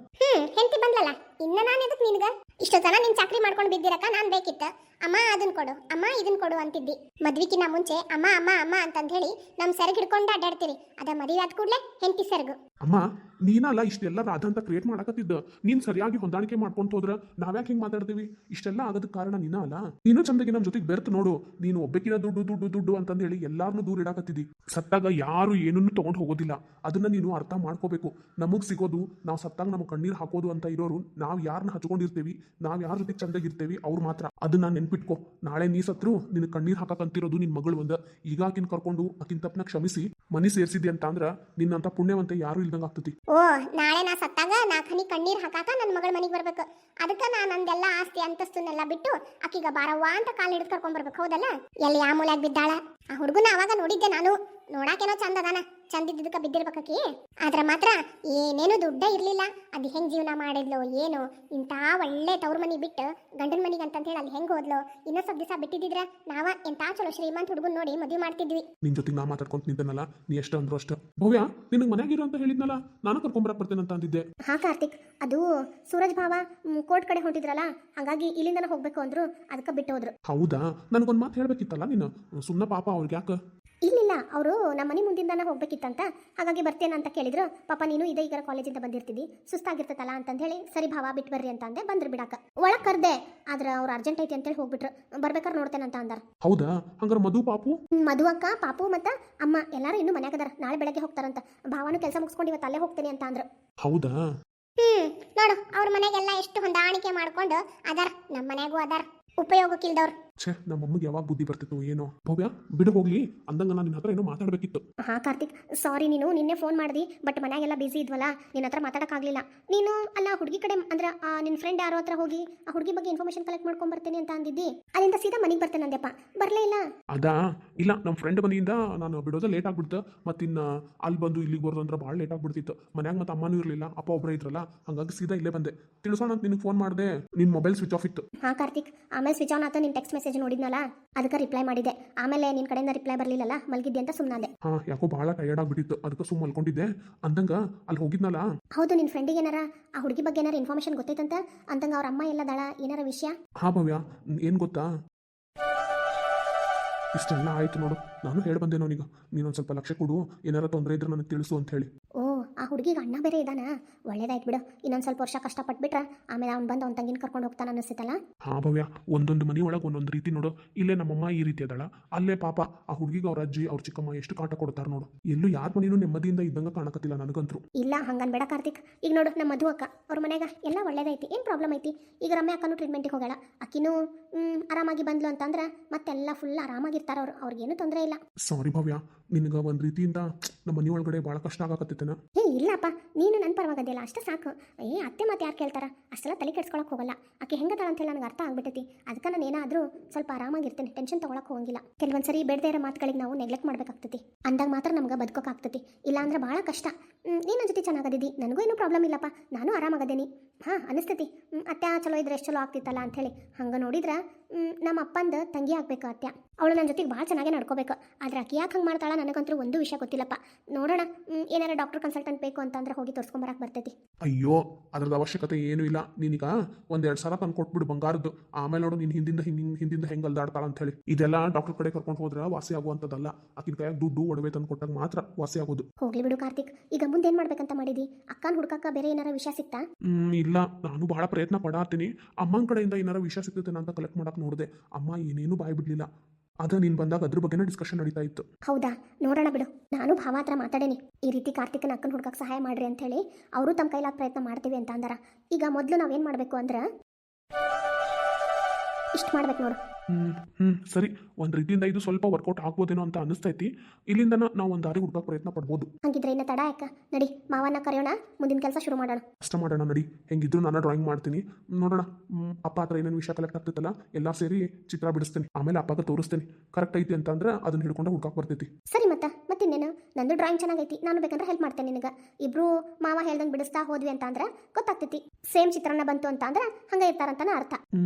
ಹೆಂಡತಿ ಬಂದ್ಲಲ್ಲ, ಇನ್ನ ನಾನು ಎದಕ್ ನಿನ್ಗ? ಇಷ್ಟು ಜನ ನಿನ್ ಚಾಕ್ರಿ ಮಾಡ್ಕೊಂಡು ಬಿದ್ದಿರಕ ನಾನ್ ಬೇಕಿತ್ತ. ಅಮ್ಮ ಅದನ್ ಕೊಡು, ಅಮ್ಮ ಇದನ್ ಕೊಡು ಅಂತಿದ್ದಿ. ಮದ್ವಿಕಿನ ಮುಂಚೆ ಅಮ್ಮ ಅಮ್ಮ ಅಮ್ಮ ಅಂತಂದ್ ಹೇಳಿ ನಮ್ ಸೆರಗ್ ಹಿಡ್ಕೊಂಡು ಅಡ್ಡಾಡ್ತೀರಿ. ಅದ ಮದುವೆ ಆದ ಕೂಡ್ಲೆ ಹೆಂಡತಿ ಸೆರಗು. ಅಮ್ಮ ನೀನಲ್ಲ ಇಷ್ಟೆಲ್ಲ ರಾಧ ಕ್ರಿಯೇಟ್ ಮಾಡಕತ್ತಿದ್ದ. ನೀನ್ ಸರಿಯಾಗಿ ಹೊಂದಾಣಿಕೆ ಮಾಡ್ಕೊಂತ ಹೋದ್ರ ನಾವ್ಯಾಕೆ ಹಿಂಗ್ ಮಾತಾಡ್ತೀವಿ? ಇಷ್ಟೆಲ್ಲ ಆಗೋದಕ್ಕೆ ಕಾರಣ ನೀನ ಅಲ್ಲ. ನೀನು ಚಂದಗೆ ನಮ್ ಜೊತೆಗೆ ಬೆರ್ತು ನೋಡು. ನೀನು ಒಬ್ಬಕಿನ ದುಡ್ಡು ದುಡ್ಡು ದುಡ್ಡು ಅಂತಂದ್ ಹೇಳಿ ಎಲ್ಲಾರನ್ನೂ ದೂರ ಇಡಾಕತ್ತಿದ್ದಿ. ಸತ್ತಾಗ ಯಾರು ಏನನ್ನು ತಗೊಂಡು ಹೋಗೋದಿಲ್ಲ. ಅದನ್ನ ನೀನು ಅರ್ಥ ಮಾಡ್ಕೋಬೇಕು. ನಮಗ್ ಸಿಗೋದು ನಾವು ಸತ್ತಾಗ ನಮಗೆ ಕಣ್ಣೀರ್ ಹಾಕೋದು ಅಂತ ಇರೋರು ನಾವ್ ಯಾರನ್ನ ಹಚ್ಕೊಂಡಿರ್ತೀವಿ ನಾವ್ ಯಾರ ಜೊತೆ ಚಂದಾಗಿರ್ತೇವಿ ಅವ್ರು ಮಾತ್ರ. ಅದನ್ನ ನೆನ್ಪಿಟ್ಕೋ. ನಾಳೆ ನೀ ಸತ್ರು ನಿನ್ ಕಣ್ಣೀರ್ ಹಾಕಂತಿರೋದು ನಿನ್ ಮಗಳು ಒಂದ. ಈಗ ಆಕಿನ್ ಕರ್ಕೊಂಡು ಆಕಿನ್ ತಪ್ಪನ ಕ್ಷಮಿಸಿ ಮನಿ ಸೇರ್ಸಿದ್ದೆ ಅಂತ ಅಂದ್ರ ನಿನ್ನಂತ ಪುಣ್ಯವಂತ ಯಾರು ಇಲ್ದಂಗ ಆಗ್ತತಿ. ಓ, ನಾಳೆ ನಾ ಸತ್ತಾಗ ಹನಿ ಕಣ್ಣೀರ್ ಹಾಕಾಕ ನನ್ನ ಮಗಳ ಮನೆಗೆ ಬರ್ಬೇಕು. ಅದಕ್ಕ ನಾ ನಂದೆಲ್ಲ ಆಸ್ತಿ ಅಂತಸ್ತನ್ನೆಲ್ಲ ಬಿಟ್ಟು ಆಕಿಗ ಬಾರವ್ವ ಅಂತ ಕಾಲ್ ಹಿಡಿದು ಕರ್ಕೊಂಡ್ ಬರ್ಬೇಕು. ಹೌದಲ್ಲ? ಎಲ್ಲಿ ಯಾವ ಮೂಲ್ಯಾಗ ಬಿದ್ದಾಳ? ಆ ಹುಡುಗನ ಅವಾಗ ನೋಡಿದ್ದೆ ನಾನು. ನೋಡಾಕೇನೋ ಚಂದ ಅದಾನ, ಚಂದಿದ್ದಕ್ಕ ಬಿದ್ದಿರ್ಬೇಕಿ. ಆದ್ರ ಮಾತ್ರ ಏನೇನು ದುಡ್ಡ ಇರ್ಲಿಲ್ಲ. ಅದ್ ಹೆಂಗ್ ಜೀವನ ಮಾಡಿದ್ಲು ಏನೋ, ಇಂತ ಒಳ್ಳೆ ತವ್ರ ಮನಿ ಬಿಟ್ಟು ಗಂಡನ ಮನಿಗೆ ಅಂತ ಹೇಳಿ ಅಲ್ಲಿ ಹೆಂಗ್ ಹೋದ್ಲು. ಇನ್ನೂ ಸ್ವಲ್ಪ ದಿವಸ ಬಿಟ್ಟಿದ್ರ ನಾವ ಎಂತ ಚಲೋ ಶ್ರೀಮಂತ ಹುಡುಗನ್ ನೋಡಿ ಮದ್ವೆ ಮಾಡ್ತಿದ್ವಿ. ನಿನ್ ಜೊತೆಗೆ ನಾ ಮಾತಾಡ್ಕೊಂತ ನಿಂತನಲ್ಲ, ನೀ ಎಷ್ಟು ಅಂದ್ರು ಅಷ್ಟ. ಭವ್ಯ, ನಿನಗ್ ಮನ್ಯಾಗಿರೋ ಅಂತ ಹೇಳಿದ್ನಲ್ಲ, ನಾನು ಕರ್ಕೊಂಬರಕ್ ಬರ್ತೇನೆ ಅಂತ ಅಂದಿದ್ದೆ. ಹಾ ಕಾರ್ತಿಕ್, ಅದು ಸೂರಜ್ ಭಾವ ಕೋರ್ಟ್ ಕಡೆ ಹೊಂಟಿದ್ರಲ್ಲ, ಹಾಗಾಗಿ ಇಲ್ಲಿಂದನ ಹೋಗ್ಬೇಕು ಅಂದ್ರು, ಅದಕ್ಕೆ ಬಿಟ್ಟು ಹೋದ್ರು. ಹೌದಾ? ನನಗೊಂದ್ ಮಾತು ಹೇಳ್ಬೇಕಿತ್ತಲ್ಲ ನೀನು. ಸುಮ್ಮನೆ ಪಾಪ ಅವ್ರಿಗೆ ಯಾಕ? ಇಲ್ಲ, ಅವರು ನಮ್ಮ ಮನೆ ಮುಂದಿಂದಾನ ಹೋಗ್ಬೇಕಿತ್ತಂತ, ಹಾಗಾಗಿ ಬರ್ತೇನೆ ಅಂತ ಕೇಳಿದ್ರು. ಪಾಪ ನೀನು ಇದೇ ಈಗ ಕಾಲೇಜಿಂದ ಬಂದಿರ್ತಿದ್ದಿ, ಸುಸ್ತಾಗಿರ್ತತಲ್ಲ ಅಂತ ಹೇಳಿ ಸರಿ ಭಾವ ಬಿಟ್ಟು ಬರ್ರಿ ಅಂತ ಅಂದೆ. ಬಂದ್ರು ಬಿಡಾಕ. ಒಳಗ್ ಕರ್ದೆ, ಆದ್ರ ಅವ್ರು ಅರ್ಜೆಂಟ್ ಐತಿ ಅಂತೇಳಿ ಹೋಗ್ಬಿಟ್ರು. ಬರ್ಬೇಕಾದ್ರೆ ನೋಡ್ತೇನೆ ಅಂತ ಅಂದಾರ. ಹೌದಾ? ಹಂಗಾರ ಮಧು ಪಾಪು? ಮಧು ಅಕ್ಕ, ಪಾಪು ಮತ್ತ ಅಮ್ಮ ಎಲ್ಲಾರು ಇನ್ನು ಮನ್ಯಾಗ ಅದಾರ. ನಾಳೆ ಬೆಳಗ್ಗೆ ಹೋಗ್ತಾರಂತ. ಭಾವನು ಕೆಲಸ ಮುಗಿಸ್ಕೊಂಡು ಇವತ್ತು ಅಲ್ಲೇ ಹೋಗ್ತೇನೆ ಅಂತ ಅಂದ್ರು. ಹೌದಾ? ನೋಡು, ಅವ್ರ ಮನೆಗೆಲ್ಲ ಎಷ್ಟು ಹೊಂದಾಣಿಕೆ ಮಾಡ್ಕೊಂಡು ಅದಾರ. ನಮ್ಮ ಮನೆಗೂ ಅದಾರ, ಉಪಯೋಗಕ್ಕಿಲ್ದವ್ರು. ಛೇ, ನಮ್ಮ ಅಮ್ಮಗೆ ಯಾವಾಗ ಬುದ್ಧಿ ಬರ್ತಿತ್ತು ಏನೋ. ಭವ್ಯ, ಬಿಡು ಹೋಗ್ಲಿ. ಅಂದಂಗ ನಾನು ನಿನ್ನ ಹತ್ರ ಏನೋ ಮಾತಾಡ್ಬೇಕಿತ್ತು. ಹಾ ಕಾರ್ತಿಕ್, ಸಾರಿ, ನೀನು ನಿನ್ನೆ ಫೋನ್ ಮಾಡ್ದಿ, ಬಟ್ ಮನ್ಯಾಗೆಲ್ಲ ಬಿಸಿ ಇದ್ವಲ್ಲ, ನಿನ್ನ ಹತ್ರ ಮಾತಾಡಕ್ಕಾಗ್ಲಿಲ್ಲ. ನೀನು ಅಲ್ಲ ಹುಡುಗಿ ಕಡೆ ಅಂದ್ರೆ ನಿನ್ನ ಫ್ರೆಂಡ್ ಯಾರೋ ಹತ್ರ ಹೋಗಿ ಆ ಹುಡುಗಿ ಬಗ್ಗೆ ಇನ್ಫಾರ್ಮೇಶನ್ ಕಲೆಕ್ಟ್ ಮಾಡ್ಕೊಂಡ್ ಬರ್ತೇನೆ ಅಂತ ಅಂದಿದ್ದಿ. ಅಲ್ಲಿಂದ ಸೀದಾ ಮನೆಗೆ ಬರ್ತೇನೆ ಅಂದೆಪ್ಪ, ಬರ್ಲೇ ಇಲ್ಲ. ಅದಾ? ಇಲ್ಲ, ನಮ್ಮ ಫ್ರೆಂಡ್ ಮನೆಯಿಂದ ನಾನು ಬಿಡೋದ ಲೇಟ್ ಆಗ್ಬಿಡ್ತು. ಮತ್ತಿನ್ನ ಅಲ್ಲಿ ಬಂದು ಇಲ್ಲಿಗೆ ಬರೋದಂದ್ರೆ ಭಾಳ ಲೇಟ್ ಆಗ್ಬಿಡ್ತಿತ್ತು. ಮನ್ಯಾಗ ಮತ್ತೆ ಅಮ್ಮನೂ ಇರಲಿಲ್ಲ, ಅಪ್ಪ ಒಬ್ಬರೇ ಇದ್ರಲ್ಲ, ಹಂಗಾಗಿ ಸೀದಾ ಇಲ್ಲೇ ಬಂದೆ. ತಿಳಿಸೋಣ ಅಂತ ನಿನಗೆ ಫೋನ್ ಮಾಡಿದೆ, ನಿನ್ನ ಮೊಬೈಲ್ ಸ್ವಿಚ್ ಆಫ್ ಇತ್ತು. ಹಾ ಕಾರ್ತಿಕ್, ಆಮೇಲೆ ಸ್ವಿಚ್ ಆನ್ ಆತ. ನಿನ್ನ ಟೆಕ್ಸ್ಟ್ ಮೆಸೇಜ್ ನೋಡಿದ್ನಲ್ಲ, ಅದಕ್ಕೆ ರಿಪ್ಲೈ ಮಾಡಿದೆ. ಆಮೇಲೆ ನಿನ್ನ ಕಡೆಯಿಂದ ರಿಪ್ಲೈ ಬರಲಿಲ್ಲಲ್ಲ, ಮಲಗಿದ್ದೆ ಅಂತ ಸುಮ್ಮನಾದೆ. ಹಾ, ಯಾಕೋ ಭಾಳ ಟಯರ್ಡ್ ಆಗ್ಬಿಟ್ಟಿತ್ತು, ಅದಕ್ಕೆ ಸುಮ್ಮ ಮಲ್ಕೊಂಡಿದ್ದೆ. ಅಂದಂಗ ಅಲ್ಲಿ ಹೋಗಿದ್ನಲ್ಲ. ಹೌದು, ನಿನ್ನ ಫ್ರೆಂಡಿಗೆ ಏನಾರ ಆ ಹುಡುಗಿ ಬಗ್ಗೆ ಏನಾರ ಇನ್ಫಾರ್ಮೇಶನ್ ಗೊತ್ತೈತಂತ ಅಂತಂಗ ಅವ್ರ ಅಮ್ಮ ಎಲ್ಲ ದಳ ಏನಾರ ವಿಷಯ? ಹಾ ಭವ್ಯ, ಏನು ಗೊತ್ತಾ, ಇಷ್ಟೆಲ್ಲ ಆಯ್ತು ನೋಡು. ನಾನು ಹೇಳಿ ಬಂದೆ ಅವನಿಗೆ, ನೀನೊಂದು ಸ್ವಲ್ಪ ಲಕ್ಷ್ಯ ಕೊಡು, ಏನಾರ ತೊಂದರೆ ಇದ್ರೆ ನನಗೆ ತಿಳಿಸು ಅಂತ ಹೇಳಿ. ಓ, ಆ ಹುಡುಗಿಗೆ ಅಣ್ಣ ಬೇರೆ ಇದ್ದಾನ. ಒಳ್ಳೇದಾಯ್ತು ಬಿಡು. ಇನ್ನೊಂದು ಸ್ವಲ್ಪ ವರ್ಷ ಕಷ್ಟಪಟ್ಬಿಟ್ರೆ ಆಮೇಲೆ ಅವ್ನು ಬಂದು ಅವ್ನ ತಂಗಿನ ಕರ್ಕೊಂಡು ಹೋಗ್ತಾನೆ ಅನಿಸ್ತೈತಲ್ಲ. ಹಾ ಭವ್ಯ, ಒಂದೊಂದು ಮನೆ ಒಳಗೆ ಒಂದೊಂದು ರೀತಿ ನೋಡು. ಇಲ್ಲೇ ನಮ್ಮಮ್ಮ ಈ ರೀತಿ ಅದಳ, ಅಲ್ಲೇ ಪಾಪ ಆ ಹುಡುಗಿಗೆ ಅವ್ರ ಅಜ್ಜಿ ಅವ್ರ ಚಿಕ್ಕಮ್ಮ ಎಷ್ಟು ಕಾಟ ಕೊಡ್ತಾರ ನೋಡು. ಎಲ್ಲೂ ಯಾರ ಮನೇನೂ ನೆಮ್ಮದಿಯಿಂದ ಇದ್ದಂಗ ಕಾಣಕತ್ತಿಲ್ಲ ನನಗಂತೂ. ಇಲ್ಲ, ಹಂಗನ್ ಬೇಡ ಕಾರ್ತಿಕ್. ಈಗ ನೋಡು, ನಮ್ಮ ಮಧು ಅಕ್ಕ ಅವ್ರ ಮನೆಯಾಗ ಎಲ್ಲ ಒಳ್ಳೇದೈತಿ, ಏನು ಪ್ರಾಬ್ಲಮ್ ಐತಿ. ಈಗ ರಮ್ಯಾ ಅಕ್ಕನೂ ಟ್ರೀಟ್ಮೆಂಟಿಗೆ ಹೋಗ್ಯಾಳ, ಆಕಿನೂ ಆರಾಮಾಗಿ ಬಂದ್ಲು ಅಂತಂದ್ರೆ ಮತ್ತೆಲ್ಲ ಫುಲ್ ಆರಾಮಾಗಿರ್ತಾರ ಅವ್ರು. ಅವ್ರಿಗೇನು ತೊಂದರೆ ಇಲ್ಲ. ಸಾರಿ ಭವ್ಯ, ನಿನಗೆ ಒಂದು ರೀತಿಯಿಂದ ನಮ್ಮ ಮನೆ ಒಳಗಡೆ ಭಾಳ ಕಷ್ಟ ಆಗಕತ್ತೈತೇನ? ಇಲ್ಲಪ್ಪ, ನೀನು ನನ್ನ ಪರವಾಗದಿಲ್ಲ ಅಷ್ಟೇ ಸಾಕು. ಅತ್ತೆ ಮತ್ತೆ ಯಾರು ಕೇಳ್ತಾರ? ಅಷ್ಟೆಲ್ಲ ತಲೆ ಕೆಡ್ಸ್ಕೊಳಕ್ ಹೋಗಲ್ಲ. ಆಕೆ ಹೆಂಗದಾಳ ಅಂತ ಹೇಳಿ ನನಗೆ ಅರ್ಥ ಆಗ್ಬಿಟ್ಟೈತಿ. ಅದಕ್ಕೆ ನಾನು ಏನಾದರೂ ಸ್ವಲ್ಪ ಆರಾಮಾಗಿರ್ತೇನೆ, ಟೆನ್ಷನ್ ತಗೊಳಕ್ ಹೋಗಂಗಿಲ್ಲ. ಕೆಲವೊಂದ್ಸರಿ ಬೇಡದೇ ಇರೋ ಮಾತುಗಳಿಗೆ ನಾವು ನೆಗ್ಲೆಕ್ಟ್ ಮಾಡ್ಬೇಕಾಗ್ತೈತಿ. ಅಂದಾಗ ಮಾತ್ರ ನಮ್ಗೆ ಬದುಕೋಕ್ಕಾಗ್ತೈತಿ. ಇಲ್ಲ ಅಂದ್ರೆ ಭಾಳ ಕಷ್ಟ. ನೀನು ನನ್ನ ಜೊತೆ ಚೆನ್ನಾಗದಿದ್ದಿ, ನನಗೂ ಏನೂ ಪ್ರಾಬ್ಲಮ್ ಇಲ್ಲಪ್ಪ, ನಾನು ಆರಾಮಾಗದೇನಿ. ಹಾಂ ಅನಿಸ್ತೈತಿ, ಅತ್ಯ ಚಲೋ ಇದ್ರೆ ಎಷ್ಟು ಚಲೋ ಆಗ್ತಿತ್ತಲ್ಲ ಅಂಥೇಳಿ. ಹಂಗೆ ನೋಡಿದ್ರೆ ನಮ್ಮ ಅಪ್ಪಂದು ತಂಗಿ ಆಗ್ಬೇಕು ಅತ್ಯ. ಅವಳು ನನ್ನ ಜೊತೆಗೆ ಭಾಳ ಚೆನ್ನಾಗೇ ನಡ್ಕೋಬೇಕು. ಆದ್ರೆ ಆಕೆ ಯಾಕೆ ಹಂಗೆ ಮಾಡ್ತಾಳ ನನಗಂತೂ ಒಂದು ವಿಷಯ ಗೊತ್ತಿಲ್ಲಪ್ಪ. ನೋಡೋಣ, ಏನಾರ ಡಾಕ್ಟರ್ ಕನ್ಸಲ್ಟೆಂಟ್ ಬೇಕು ಅಂತಂದ್ರೆ ಹೋಗಿ ತೋರಿಸ್ಕೊಂಬರಕ್ಕೆ ಬರ್ತೈತಿ. ಅಯ್ಯೋ, ಅದ್ರದ್ದು ಅವಶ್ಯಕತೆ ಏನೂ ಇಲ್ಲ. ನೀನೀಗ ಒಂದೆರಡು ಸಲ ತಂದು ಕೊಟ್ಬಿಡು ಬಂಗಾರದ್ದು. ಆಮೇಲೆ ನೋಡು ನೀನು ಹಿಂದಿಂದ ಹೆಂಗೆ ಅಲ್ದಾಡ್ತಾಳ ಅಂತ ಹೇಳಿ. ಇದೆಲ್ಲ ಡಾಕ್ಟರ್ ಕಡೆ ಕರ್ಕೊಂಡು ಹೋದ್ರೆ ವಾಸಿ ಆಗುವಂಥದ್ದಲ್ಲ. ಆಕಿನ ಕೈಯಾಗ ದುಡ್ಡು ಒಡವೆ ತಂದು ಕೊಟ್ಟಾಗ ಮಾತ್ರ ವಾಸಿ ಆಗೋದು. ಹೋಗ್ಲಿ ಬಿಡು ಕಾರ್ತಿಕ್, ಈಗ ಮುಂದೆ ಏನು ಮಾಡ್ಬೇಕಂತ ಮಾಡಿದಿ? ಅಕ್ಕನ ಹುಡ್ಕಕ್ಕ ಬೇರೆ ಏನಾರ ವಿಷಯ ಸಿಕ್ತಾ? ಇಲ್ಲ, ನಾನು ಭಾಳ ಪ್ರಯತ್ನ ಪಡಾತೀನಿ. ಅಮ್ಮನ ಕಡೆಯಿಂದ ಏನಾರ ವಿಷಯ ಸಿಗ್ತೈತೆ ಅಂತ ಕಲೆಕ್ಟ್ ಮಾಡಕ್ಕೆ ನೋಡಿದೆ. ಅಮ್ಮ ಏನೇನು ಬಾಯ್ ಬಿಡ್ಲಿಲ್ಲ. ಅದ ನೀನು ಬಂದಾಗ ಅದ್ರ ಬಗ್ಗೆನೇ ಡಿಸ್ಕಷನ್ ನಡೀತಾ ಇತ್ತು. ಹೌದಾ? ನೋಡೋಣ ಬಿಡು. ನಾನು ಭಾವ ಹತ್ರ ಮಾತಾಡೇನಿ, ಈ ರೀತಿ ಕಾರ್ತಿಕ್ನ ಅಕ್ಕನ ಹುಡ್ಕಕ್ಕೆ ಸಹಾಯ ಮಾಡ್ರಿ ಅಂತ ಹೇಳಿ. ಅವರು ತಮ್ಮ ಕೈಲಾದ ಪ್ರಯತ್ನ ಮಾಡ್ತೀವಿ ಅಂತ ಅಂದಾರ. ಈಗ ಮೊದಲು ನಾವೇನು ಮಾಡಬೇಕು ಅಂದ್ರೆ ಇಷ್ಟು ಮಾಡ್ಬೇಕು ನೋಡು. ಸರಿ, ಒಂದು ರೀತಿಯಿಂದ ಇದು ಸ್ವಲ್ಪ ವರ್ಕೌಟ್ ಆಗ್ಬೋದೇನೋ ಅಂತ ಅನಿಸ್ತೈತಿ. ಇಲ್ಲಿಂದ ನಾವು ಒಂದು ದಾರಿ ಹುಡುಕಕ್ಕೆ ಪ್ರಯತ್ನ ಪಡ್ಬೋದು. ಹಂಗಿದ್ರೆ ಇನ್ನ ತಡ ಯಾಕ? ನಡಿ, ಮಾವನ್ನ ಕರೆಯೋಣ, ಮುಂದಿನ ಕೆಲಸ ಶುರು ಮಾಡೋಣ. ಅಷ್ಟ ಮಾಡೋಣ ನಡಿ. ಹೆಂಗಿದ್ರು ನಾನು ಡ್ರಾಯಿಂಗ್ ಮಾಡ್ತೀನಿ, ನೋಡೋಣ. ಅಪ್ಪ ಹತ್ರ ಏನೇನು ವಿಷಯ ಕಲೆಕ್ಟ್ ಆಗ್ತೈತಲ್ಲ ಎಲ್ಲ ಸೇರಿ ಚಿತ್ರ ಬಿಡಿಸ್ತೀನಿ. ಆಮೇಲೆ ಅಪ್ಪಗೆ ತೋರಿಸ್ತೀನಿ. ಕರೆಕ್ಟ್ ಐತಿ ಅಂತಂದ್ರೆ ಅದನ್ನ ಹಿಡ್ಕೊಂಡು ಹುಡ್ಕಕ್ಕೆ ಬರ್ತೈತಿ. ಸರಿ, ಮತ್ತಿನ್ನೇನು? ನಂದು ಡ್ರಾಯಿಂಗ್ ಚೆನ್ನಾಗೈತಿ, ನಾನು ಬೇಕಂದ್ರೆ ಹೆಲ್ಪ್ ಮಾಡ್ತೇನೆ ನಿನಗೆ. ಇಬ್ರು ಮಾವ ಹೇಳ್ದಂಗೆ ಬಿಡಿಸ್ತಾ ಹೋದ್ವಿ ಅಂತ ಅಂದ್ರೆ ಗೊತ್ತಾಗ್ತೈತಿ. ಸೇಮ್ ಚಿತ್ರಣ ಬಂತು ಅಂತ ಅಂದ್ರೆ ಹಂಗೆ ಇರ್ತಾರಂತಾನೆ ಅರ್ಥ.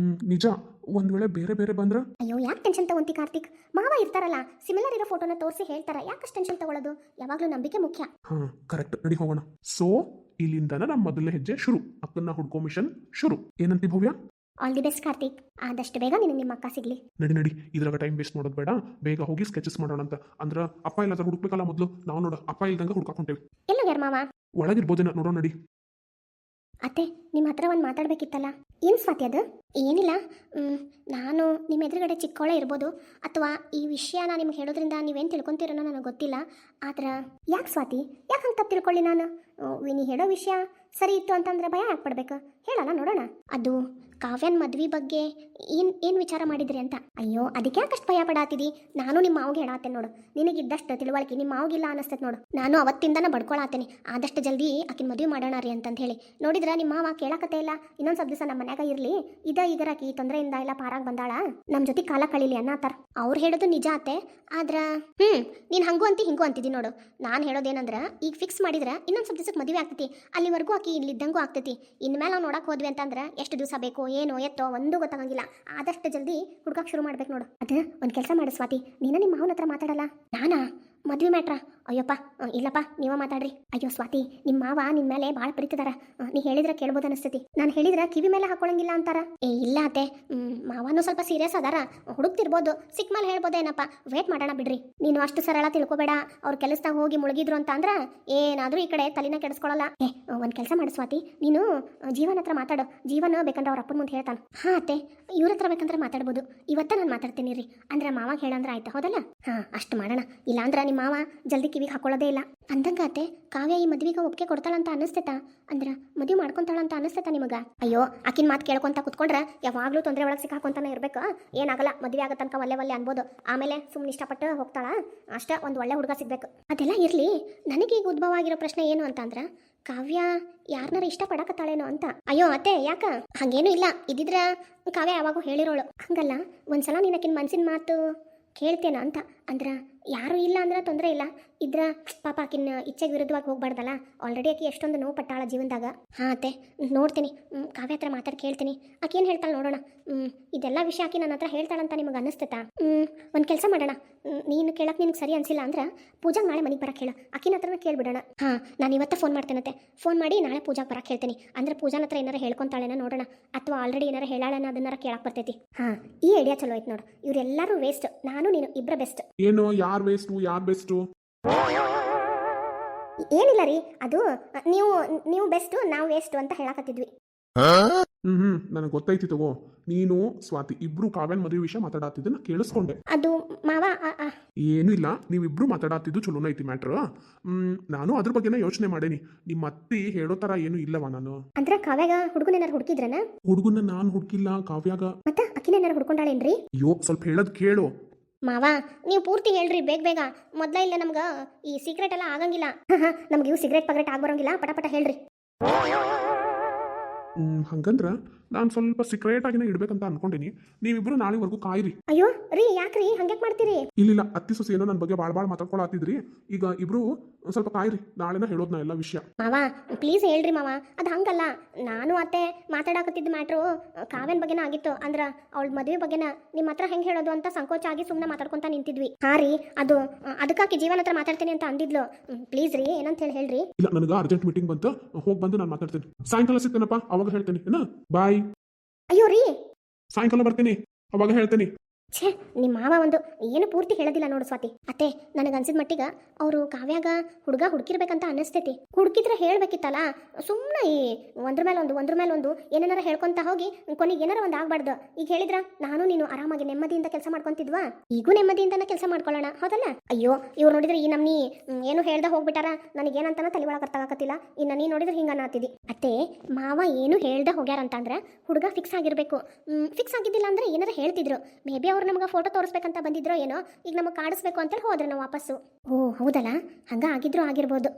ನಿಜ. ಒಂದ್ ವೇಳೆ ಬೇರೆ ಬೇರೆ ಬಂದ್ರೆ? ಅಯ್ಯೋ, ಯಾಕೆ ಟೆನ್ಷನ್ ತಗೊಂತಿ ಕಾರ್ತಿಕ್? ಮಾವ ಇರ್ತಾರಲ್ಲ, ಸಿಮಿಲರ್ ಇರೋ ಫೋಟೋನ ತೋರಿಸಿ ಹೇಳ್ತಾರ. ಯಾಕಷ್ಟು ಟೆನ್ಷನ್ ತಗೊಳ್ಳೋದು? ಯಾವಾಗ್ಲೂ ನಂಬಿಕೆ ಮುಖ್ಯ. ಹಾ, ಕರೆಕ್ಟ್. ನಡಿ ಹೋಗೋಣ. ಸೊ ಇಲ್ಲಿಂದ ನಮ್ಮ ಮೊದಲನೇ ಹೆಜ್ಜೆ ಶುರು. ಅಕ್ಕನ್ನ ಹುಡ್ಕೋ ಮಿಷನ್ ಶುರು. ಏನಂತಿ Bhavya? All the best Karthik. ಆದಷ್ಟು ಬೇಗ ನಿನಗೆ ನಿಮ್ಮ ಅಕ್ಕ ಸಿಗ್ಲಿ. ನಡಿ. ಇದ್ರಾಗ ಟೈಮ್ ವೇಸ್ಟ್ ಮಾಡೋದು ಬೇಡ. ಬೇಗ ಹೋಗಿ ಸ್ಕೆಚಸ್ ಮಾಡೋಣ ಅಂತ. ಅಂದ್ರೆ ಅಪ್ಪ ಇಲ್ಲಾದ್ರೆ ಹುಡುಕ್ಬೇಕಲ್ಲ ಮೊದಲು. ನಾವು ನೋಡ ಅಪ್ಪ ಇಲ್ದಂಗ ಹುಡ್ಕಾಕೊಂತೇವೆ. ಎಲ್ಲ ಯಾರು ಮಾವ? ಒಳಗಿರ್ಬೋದೇನ, ನೋಡೋಣ ನಡಿ. ಅತ್ತೆ, ನಿಮ್ಮ ಹತ್ರ ಒಂದು ಮಾತಾಡ್ಬೇಕಿತ್ತಲ್ಲ. ಏನು ಸ್ವಾತಿ ಅದು? ಏನಿಲ್ಲ, ನಾನು ನಿಮ್ಮ ಎದುರುಗಡೆ ಚಿಕ್ಕವಳೆ ಇರ್ಬೋದು, ಅಥವಾ ಈ ವಿಷಯನ ನಿಮ್ಗೆ ಹೇಳೋದ್ರಿಂದ ನೀವೇನು ತಿಳ್ಕೊತೀರೋ ನನಗೆ ಗೊತ್ತಿಲ್ಲ. ಆದ್ರೆ ಯಾಕೆ ಸ್ವಾತಿ, ಯಾಕೆ ಹಂಗೆ ತಪ್ಪು ತಿಳ್ಕೊಳ್ಳಿ ನಾನು? ನೀ ಹೇಳೋ ವಿಷಯ ಸರಿ ಇತ್ತು ಅಂತಂದ್ರೆ ಭಯ ಆಗ್ಬಿಡ್ಬೇಕು, ಹೇಳಲ್ಲ ನೋಡೋಣ. ಅದು ಕಾವ್ಯನ್ ಮದ್ವೆ ಬಗ್ಗೆ ಏನು ವಿಚಾರ ಮಾಡಿದ್ರಿ ಅಂತ. ಅಯ್ಯೋ, ಅದಕ್ಕೆ ಯಾಕಷ್ಟು ಭಯ ಪಡಾತಿದಿ? ನಾನು ನಿಮ್ಮ ಮಾವಿಗೆ ಹೇಳಾತೇನೆ ನೋಡು, ನಿನಗಿದ್ದಷ್ಟು ತಿಳುವಳಿಕೆ ನಿಮ್ಮ ಮಾವಿಗಿಲ್ಲ ಅನ್ನಿಸ್ತೈತೆ ನೋಡು. ನಾನು ಅವತ್ತಿಂದನ ಬಡ್ಕೊಳತ್ತೇನೆ, ಆದಷ್ಟು ಜಲ್ದಿ ಆಕಿನ ಮದುವೆ ಮಾಡೋಣ ರೀ ಅಂತಂದು ಹೇಳಿ. ನೋಡಿದ್ರೆ ನಿಮ್ಮ ಮಾವ ಕೇಳಕತ್ತೆ ಇಲ್ಲ, ಇನ್ನೊಂದು ಸ್ವಲ್ಪ ದಿವಸ ನಮ್ಮ ಮನ್ಯಾಗ ಇರಲಿ, ಈಗರಾಕಿ ತೊಂದರೆಯಿಂದ ಎಲ್ಲ ಪಾರಾಗಿ ಬಂದಾಳ, ನಮ್ಮ ಜೊತೆ ಕಾಲ ಕಳೀಲಿ ಅನ್ನತ್ತಾರ. ಅವ್ರು ಹೇಳೋದು ನಿಜ ಆತೆ. ಆದ್ರೆ ನೀನು ಹಂಗೂ ಅಂತಿ ಹಿಂಗೂ ಅಂತಿದ್ದಿ ನೋಡು. ನಾನು ಹೇಳೋದೇನಂದ್ರೆ, ಈಗ ಫಿಕ್ಸ್ ಮಾಡಿದ್ರೆ ಇನ್ನೊಂದು ಸ್ವಲ್ಪ ದಿವಸಕ್ಕೆ ಮದುವೆ ಆಗ್ತೈತಿ, ಅಲ್ಲಿವರೆಗೂ ಆಕಿ ಇಲ್ಲಿದ್ದಂಗೂ ಆಗ್ತೈತಿ. ಇನ್ಮೇಲೆ ನಾವು ನೋಡಕ್ಕೆ ಹೋದ್ವಿ ಅಂತಂದ್ರೆ ಎಷ್ಟು ದಿವಸ ಬೇಕು ಏನೋ ಎತ್ತೋ ಒಂದು ಗೊತ್ತಾಗಂಗಿಲ್ಲ. ಆದಷ್ಟು ಜಲ್ದಿ ಹುಡುಗಕ್ಕೆ ಶುರು ಮಾಡ್ಬೇಕು ನೋಡು. ಅದು ಒಂದು ಕೆಲಸ ಮಾಡು ಸ್ವಾತಿ, ನೀನು ನಿಮ್ಮ ಮಾವನ ಹತ್ರ ಮಾತಾಡಲ್ಲ, ನಾನಾ ಮದುವೆ ಮ್ಯಾಟ್ರ? ಅಯ್ಯಪ್ಪ ಇಲ್ಲಪ್ಪ, ನೀವ ಮಾತಾಡ್ರಿ. ಅಯ್ಯೋ ಸ್ವಾತಿ, ನಿಮ್ಮ ಮಾವ ನಿನ್ನ ಮೇಲೆ ಭಾಳ ಪ್ರೀತಿದಾರ, ನೀ ಹೇಳಿದ್ರೆ ಕೇಳ್ಬೋದು ಅನಿಸ್ತೈತಿ. ನಾನು ಹೇಳಿದ್ರೆ ಕಿವಿ ಮೇಲೆ ಹಾಕೊಳಂಗಿಲ್ಲ ಅಂತಾರ. ಇಲ್ಲ ಅತ್ತೆ, ಮಾವನು ಸ್ವಲ್ಪ ಸೀರಿಯಸ್ ಅದಾರ, ಹುಡುಕ್ತಿರ್ಬೋದು, ಸಿಕ್ಕ ಮೇಲೆ ಹೇಳ್ಬೋದೇನಪ್ಪ, ವೇಟ್ ಮಾಡೋಣ ಬಿಡ್ರಿ. ನೀನು ಅಷ್ಟು ಸರಳ ತಿಳ್ಕೊಬೇಡ, ಅವ್ರ ಕೆಲಸದಾಗ ಹೋಗಿ ಮುಳುಗಿದ್ರು ಅಂತ ಅಂದ್ರೆ ಏನಾದರೂ ಈ ಕಡೆ ತಲೆನ ಕೆಡಿಸ್ಕೊಳ್ಳಲ್ಲ. ಒಂದು ಕೆಲಸ ಮಾಡು ಸ್ವಾತಿ, ನೀನು ಜೀವನ ಹತ್ರ ಮಾತಾಡು, ಜೀವನ ಬೇಕಂದ್ರೆ ಅವ್ರ ಅಪ್ಪನ ಮುಂದೆ ಹೇಳ್ತಾನೆ. ಹಾಂ ಅತ್ತೆ, ಇವ್ರ ಹತ್ರ ಬೇಕಂದ್ರೆ ಮಾತಾಡ್ಬೋದು, ಇವತ್ತ ನಾನು ಮಾತಾಡ್ತೀನಿ ರೀ ಅಂದ್ರೆ ಮಾವಾಗ ಹೇಳಂದ್ರೆ ಆಯ್ತಾ, ಹೌದಲ್ಲ? ಹಾಂ, ಅಷ್ಟು ಮಾಡೋಣ. ಇಲ್ಲ ಅಂದ್ರೆ ನಿಮ್ಮ ಮಾವ ಜಲ್ದಿ ಕಿವಿಗೆ ಹಾಕೊಳ್ಳೋದೇ ಇಲ್ಲ. ಅಂದಂಗಾತೆ ಕಾವ್ಯ ಈ ಮದ್ವಿಗೆ ಒಪ್ಪಿಗೆ ಕೊಡ್ತಾಳಂತ ಅನ್ನಿಸ್ತೈತಾ? ಅಂದ್ರೆ ಮದುವೆ ಮಾಡ್ಕೊಂತಾಳಂತ ಅನ್ನಿಸ್ತೈತಾ ನಿಮಗ? ಅಯ್ಯೋ, ಆಕಿನ ಮಾತು ಕೇಳ್ಕೊಂತ ಕುತ್ಕೊಂಡ್ರೆ ಯಾವಾಗಲೂ ತೊಂದರೆ ಒಳಗೆ ಸಿಕ್ಕಾಕೊಂತಾನೆ ಇರ್ಬೇಕು. ಏನಾಗಲ್ಲ, ಮದುವೆ ಆಗೋ ತನಕ ಒಲ್ಲೆ ಅನ್ಬೋದು, ಆಮೇಲೆ ಸುಮ್ಮನೆ ಇಷ್ಟಪಟ್ಟು ಹೋಗ್ತಾಳ ಅಷ್ಟೇ. ಒಂದು ಒಳ್ಳೆ ಹುಡುಗ ಸಿಗ್ಬೇಕು. ಅದೆಲ್ಲ ಇರಲಿ, ನನಗೀಗ ಉದ್ಭವ ಆಗಿರೋ ಪ್ರಶ್ನೆ ಏನು ಅಂತಂದ್ರೆ, ಕಾವ್ಯ ಯಾರನ್ನಾರ ಇಷ್ಟಪಡಕತ್ತಾಳೇನೋ ಅಂತ. ಅಯ್ಯೋ ಅತ್ತೆ, ಯಾಕ? ಹಂಗೇನು ಇಲ್ಲ, ಇದ್ದಿದ್ರ ಕಾವ್ಯ ಯಾವಾಗೂ ಹೇಳಿರೋಳು. ಹಂಗಲ್ಲ, ಒಂದ್ಸಲ ನೀನಕಿನ ಮನ್ಸಿನ ಮಾತು ಕೇಳ್ತೇನ ಅಂತ. ಅಂದ್ರೆ ಯಾರು ಇಲ್ಲ ಅಂದ್ರೆ ತೊಂದರೆ ಇಲ್ಲ, ಇದ್ರ ಪಾಪ ಆಕಿನ ಇಚ್ಛೆಗೆ ವಿರುದ್ಧವಾಗಿ ಹೋಗ್ಬಾರ್ದಲ್ಲ. ಆಲ್ರೆಡಿ ಆಕಿ ಎಷ್ಟೊಂದು ನೋವು ಪಟ್ಟಾಳ ಜೀವನದಾಗ. ಹಾಂ ಅತ್ತೆ, ನೋಡ್ತೀನಿ, ಕಾವ್ಯ ಹತ್ರ ಮಾತಾಡಿ ಕೇಳ್ತೀನಿ, ಆಕಿ ಏನು ಹೇಳ್ತಾಳೆ ನೋಡೋಣ. ಇದೆಲ್ಲ ವಿಷಯ ಆಕಿ ನನ್ನ ಹತ್ರ ಹೇಳ್ತಾಳಂತ ನಿಮಗೆ ಅನ್ನಿಸ್ತೈತಾ? ಒಂದು ಕೆಲಸ ಮಾಡೋಣ, ನೀನು ಕೇಳಕ್ಕೆ ನಿನಗೆ ಸರಿ ಅನಿಸಿಲ್ಲ ಅಂದ್ರೆ ಪೂಜಾಗೆ ನಾಳೆ ಮನೆಗೆ ಬರಕ್ಕೆ ಹೇಳು, ಆಕಿನ ಹತ್ರನ ಕೇಳ್ಬಿಡೋಣ. ಹಾಂ, ನಾನು ಇವತ್ತು ಫೋನ್ ಮಾಡ್ತೇನತ್ತೆ, ಫೋನ್ ಮಾಡಿ ನಾಳೆ ಪೂಜಾಗೆ ಬರಕ್ಕೆ ಹೇಳ್ತೀನಿ. ಅಂದ್ರೆ ಪೂಜಾನ ಹತ್ರ ಏನಾರ ಹೇಳ್ಕೊಂತಾಳೇನ ನೋಡೋಣ, ಅಥವಾ ಆಲ್ರೆಡಿ ಏನಾರ ಹೇಳಾಳೇನ ಅದನ್ನಾರ ಕೇಳಕ್ಕೆ ಬರ್ತೈತಿ. ಹಾಂ, ಈ ಐಡಿಯಾ ಚಲೋ ಐತೆ ನೋಡು. ಇವರೆಲ್ಲರೂ ವೇಸ್ಟ್, ನಾನು ನೀನು ಇಬ್ಬರ ಬೆಸ್ಟ್. ಏನು ಯಾರು ವೇಸ್ಟು ಯಾರು ಬೆಸ್ಟು? ಏನಿಲ್ಲ ರೀ, ಅದು ನೀವು ಬೆಸ್ಟು ನಾವು ವೇಸ್ಟು ಅಂತ ಹೇಳಕತ್ತಿದ್ವಿ. ನನಗೆ ಗೊತ್ತೈತಿ ತಗೋ, ನೀನು ಸ್ವಾತಿ ಇಬ್ರು ಕಾವ್ಯನ್ ಮದುವೆ ವಿಷಯ ಮಾತಾಡತ್ತಿದ್ದನ್ನ ಕೇಳಿಸ್ಕೊಂಡೆ. ಅದು ಮಾವ ಏನೂ ಇಲ್ಲ, ನೀವಿಬ್ರು ಮಾತಾಡತ್ತಿದ್ದು ಚಲೋನ ಐತಿ ಮ್ಯಾಟ್ರ್. ನಾನು ಅದ್ರ ಬಗ್ಗೆನ ಯೋಚನೆ ಮಾಡೇನಿ. ನಿಮ್ಮ ಅತ್ತಿ ಹೇಳೋ ತರ ಏನು ಇಲ್ಲವ. ನಾನು ಅಂದ್ರೆ ಕಾವ್ಯಾಗ ಹುಡುಗನೇನಾರು ಹುಡುಕಿದ್ರನ? ಹುಡುಗನ ನಾನು ಹುಡುಕಿಲ್ಲ, ಕಾವ್ಯಾಗ. ಮತ್ತೆ ಅಕ್ಕಿನೇನಾರು ಹುಡ್ಕೊಂಡಾಳೇನ್ರಿ? ಅಯ್ಯೋ, ಸ್ವಲ್ಪ ಹೇಳೋದ್ ಕೇಳು. ಮಾವ, ನೀವು ಪೂರ್ತಿ ಹೇಳ್ರಿ ಬೇಗ. ಮೊದ್ಲ ಇಲ್ಲ ನಮ್ಗೆ ಈ ಸೀಕ್ರೆಟ್ ಎಲ್ಲ ಆಗಂಗಿಲ್ಲ. ನಮ್ಗೆ ಇವು ಸಿಗರೇಟ್ ಪಗರೇಟ್ ಆಗ್ಬರಂಗಿಲ್ಲ, ಪಟ ಹೇಳ್ರಿ. ಹಂಗಂದ್ರ ನಾನು ಸ್ವಲ್ಪ ಸೀಕ್ರೆಟ್ ಆಗಿನ ಇಡ್ಬೇಕಂತ ಅನ್ಕೊಂಡಿನಿ. ನೀವಿಬ್ರು ನಾಳೆವರೆಗೂ ಕಾಯಿರಿ. ಅಯ್ಯೋ ರೀ, ಯಾಕ್ರಿ ಹಂಗ್ಯಾಕ್ ಮಾಡ್ತೀರಿ? ಇಲ್ಲ, ಅತ್ತಿ ಸೊಸೆ ಏನೋ ನನ್ನ ಬಗ್ಗೆ ಭಾಳ ಮಾತಾಡ್ಕೊಳತ್ತಿದ್ರಿ. ಈಗ ಇಬ್ರು ಸ್ವಲ್ಪ ಕಾಯಿರಿ, ನಾಳೆನ ಹೇಳೋದ್ನ ಎಲ್ಲ ವಿಷಯ. ಮಾವ ಪ್ಲೀಸ್ ಹೇಳ್ರಿ ಮಾವ, ಅದು ಹಂಗಲ್ಲ. ನಾನು ಅತ್ತೆ ಮಾತಾಡಕತ್ತಿದ್ದ ಮ್ಯಾಟ್ರು ಕಾವ್ಯನ ಬಗ್ಗೆನ ಆಗಿತ್ತು. ಅಂದ್ರ ಅವಳ ಮದುವೆ ಬಗ್ಗೆನ ನಿಮ್ಮ ಹತ್ರ ಹೆಂಗೆ ಹೇಳೋದು ಅಂತ ಸಂಕೋಚ ಆಗಿ ಸುಮ್ಮನೆ ಮಾತಾಡ್ಕೊಂತ ನಿಂತಿದ್ವಿ. ಹಾ ರೀ, ಅದು ಅದಕ್ಕಾಕಿ ಜೀವನ ಹತ್ರ ಮಾತಾಡ್ತೀನಿ ಅಂತ ಅಂದಿದ್ಲು. ಪ್ಲೀಸ್ ರೀ, ಏನಂತ ಹೇಳ್ರಿ. ಇಲ್ಲ, ನನಗೆ ಅರ್ಜೆಂಟ್ ಮೀಟಿಂಗ್ ಬಂತು, ಹೋಗಿ ಬಂದು ನಾನು ಮಾತಾಡ್ತೀನಿ. ಸಾಯಂಕಾಲ ಸಿಗ್ತೇನಪ್ಪ, ಅವಾಗ ಹೇಳ್ತೇನೆ. ಏನ ಬಾಯ್. ಅಯ್ಯೋ ರೀ, ಸಾಯಂಕಾಲ ಬರ್ತೀನಿ, ಅವಾಗ ಹೇಳ್ತೇನೆ. ಛೇ, ನಿಮ್ಮ ಮಾವ ಒಂದು ಏನು ಪೂರ್ತಿ ಹೇಳೋದಿಲ್ಲ ನೋಡು ಸ್ವಾತಿ. ಅತ್ತೆ, ನನಗನ್ಸಿದ ಮಟ್ಟಿಗ ಅವರು ಕಾವ್ಯಾಗ ಹುಡುಗ ಹುಡುಕಿರ್ಬೇಕಂತ ಅನ್ನಿಸ್ತೈತಿ. ಹುಡುಕಿದ್ರೆ ಹೇಳ್ಬೇಕಿತ್ತಲ್ಲ, ಸುಮ್ಮನೆ ಈ ಒಂದ್ರ ಮೇಲೆ ಒಂದು ಏನೇನಾರ ಹೇಳ್ಕೊಂತ ಹೋಗಿ ಕೊನೆಗೆ ಏನಾರ ಒಂದು ಆಗ್ಬಾರ್ದು. ಈಗ ಹೇಳಿದ್ರ ನಾನು ನೀನು ಆರಾಮಾಗಿ ನೆಮ್ಮದಿಯಿಂದ ಕೆಲಸ ಮಾಡ್ಕೊಂತಿದ್ವಾ, ಈಗೂ ನೆಮ್ಮದಿಯಿಂದನ ಕೆಲಸ ಮಾಡ್ಕೊಳ್ಳೋಣ, ಹೌದಲ್ಲ? ಅಯ್ಯೋ, ಇವ್ರು ನೋಡಿದ್ರೆ ಈ ನಮ್ನಿ ಏನು ಹೇಳ್ದ ಹೋಗ್ಬಿಟ್ಟಾರ, ನನಗೇನಂತಾನ ತಲೆ ಒಳಗೆ ಅರ್ಥ ಆಗತ್ತಿಲ್ಲ. ಇನ್ನು ನೀ ನೋಡಿದ್ರೆ ಹಿಂಗ ಅನ್ನತ್ತಿದಿ. ಅತ್ತೆ, ಮಾವ ಏನು ಹೇಳ್ದ ಹೋಗ್ಯಾರಂತಂದ್ರೆ ಹುಡುಗ ಫಿಕ್ಸ್ ಆಗಿರ್ಬೇಕು. ಫಿಕ್ಸ್ ಆಗಿದ್ದಿಲ್ಲ ಅಂದ್ರೆ ಏನಾರ ಹೇಳ್ತಿದ್ರು. ಮೇ ಬಿ ಅವ್ರು ನಮ್ಗೆ ಫೋಟೋ ತೋರಿಸ್ಬೇಕಂತ ಬಂದಿದ್ರೋ ಏನೋ, ಈಗ ನಮಗೆ ಕಾಡಿಸ್ಬೇಕು ಅಂತೇಳಿ ಹೋದ್ರೆ ನಾವು ವಾಪಸ್ಸು. ಓ ಹೌದಲ್ಲ, ಹಂಗ ಆಗಿದ್ರು ಆಗಿರ್ಬೋದು.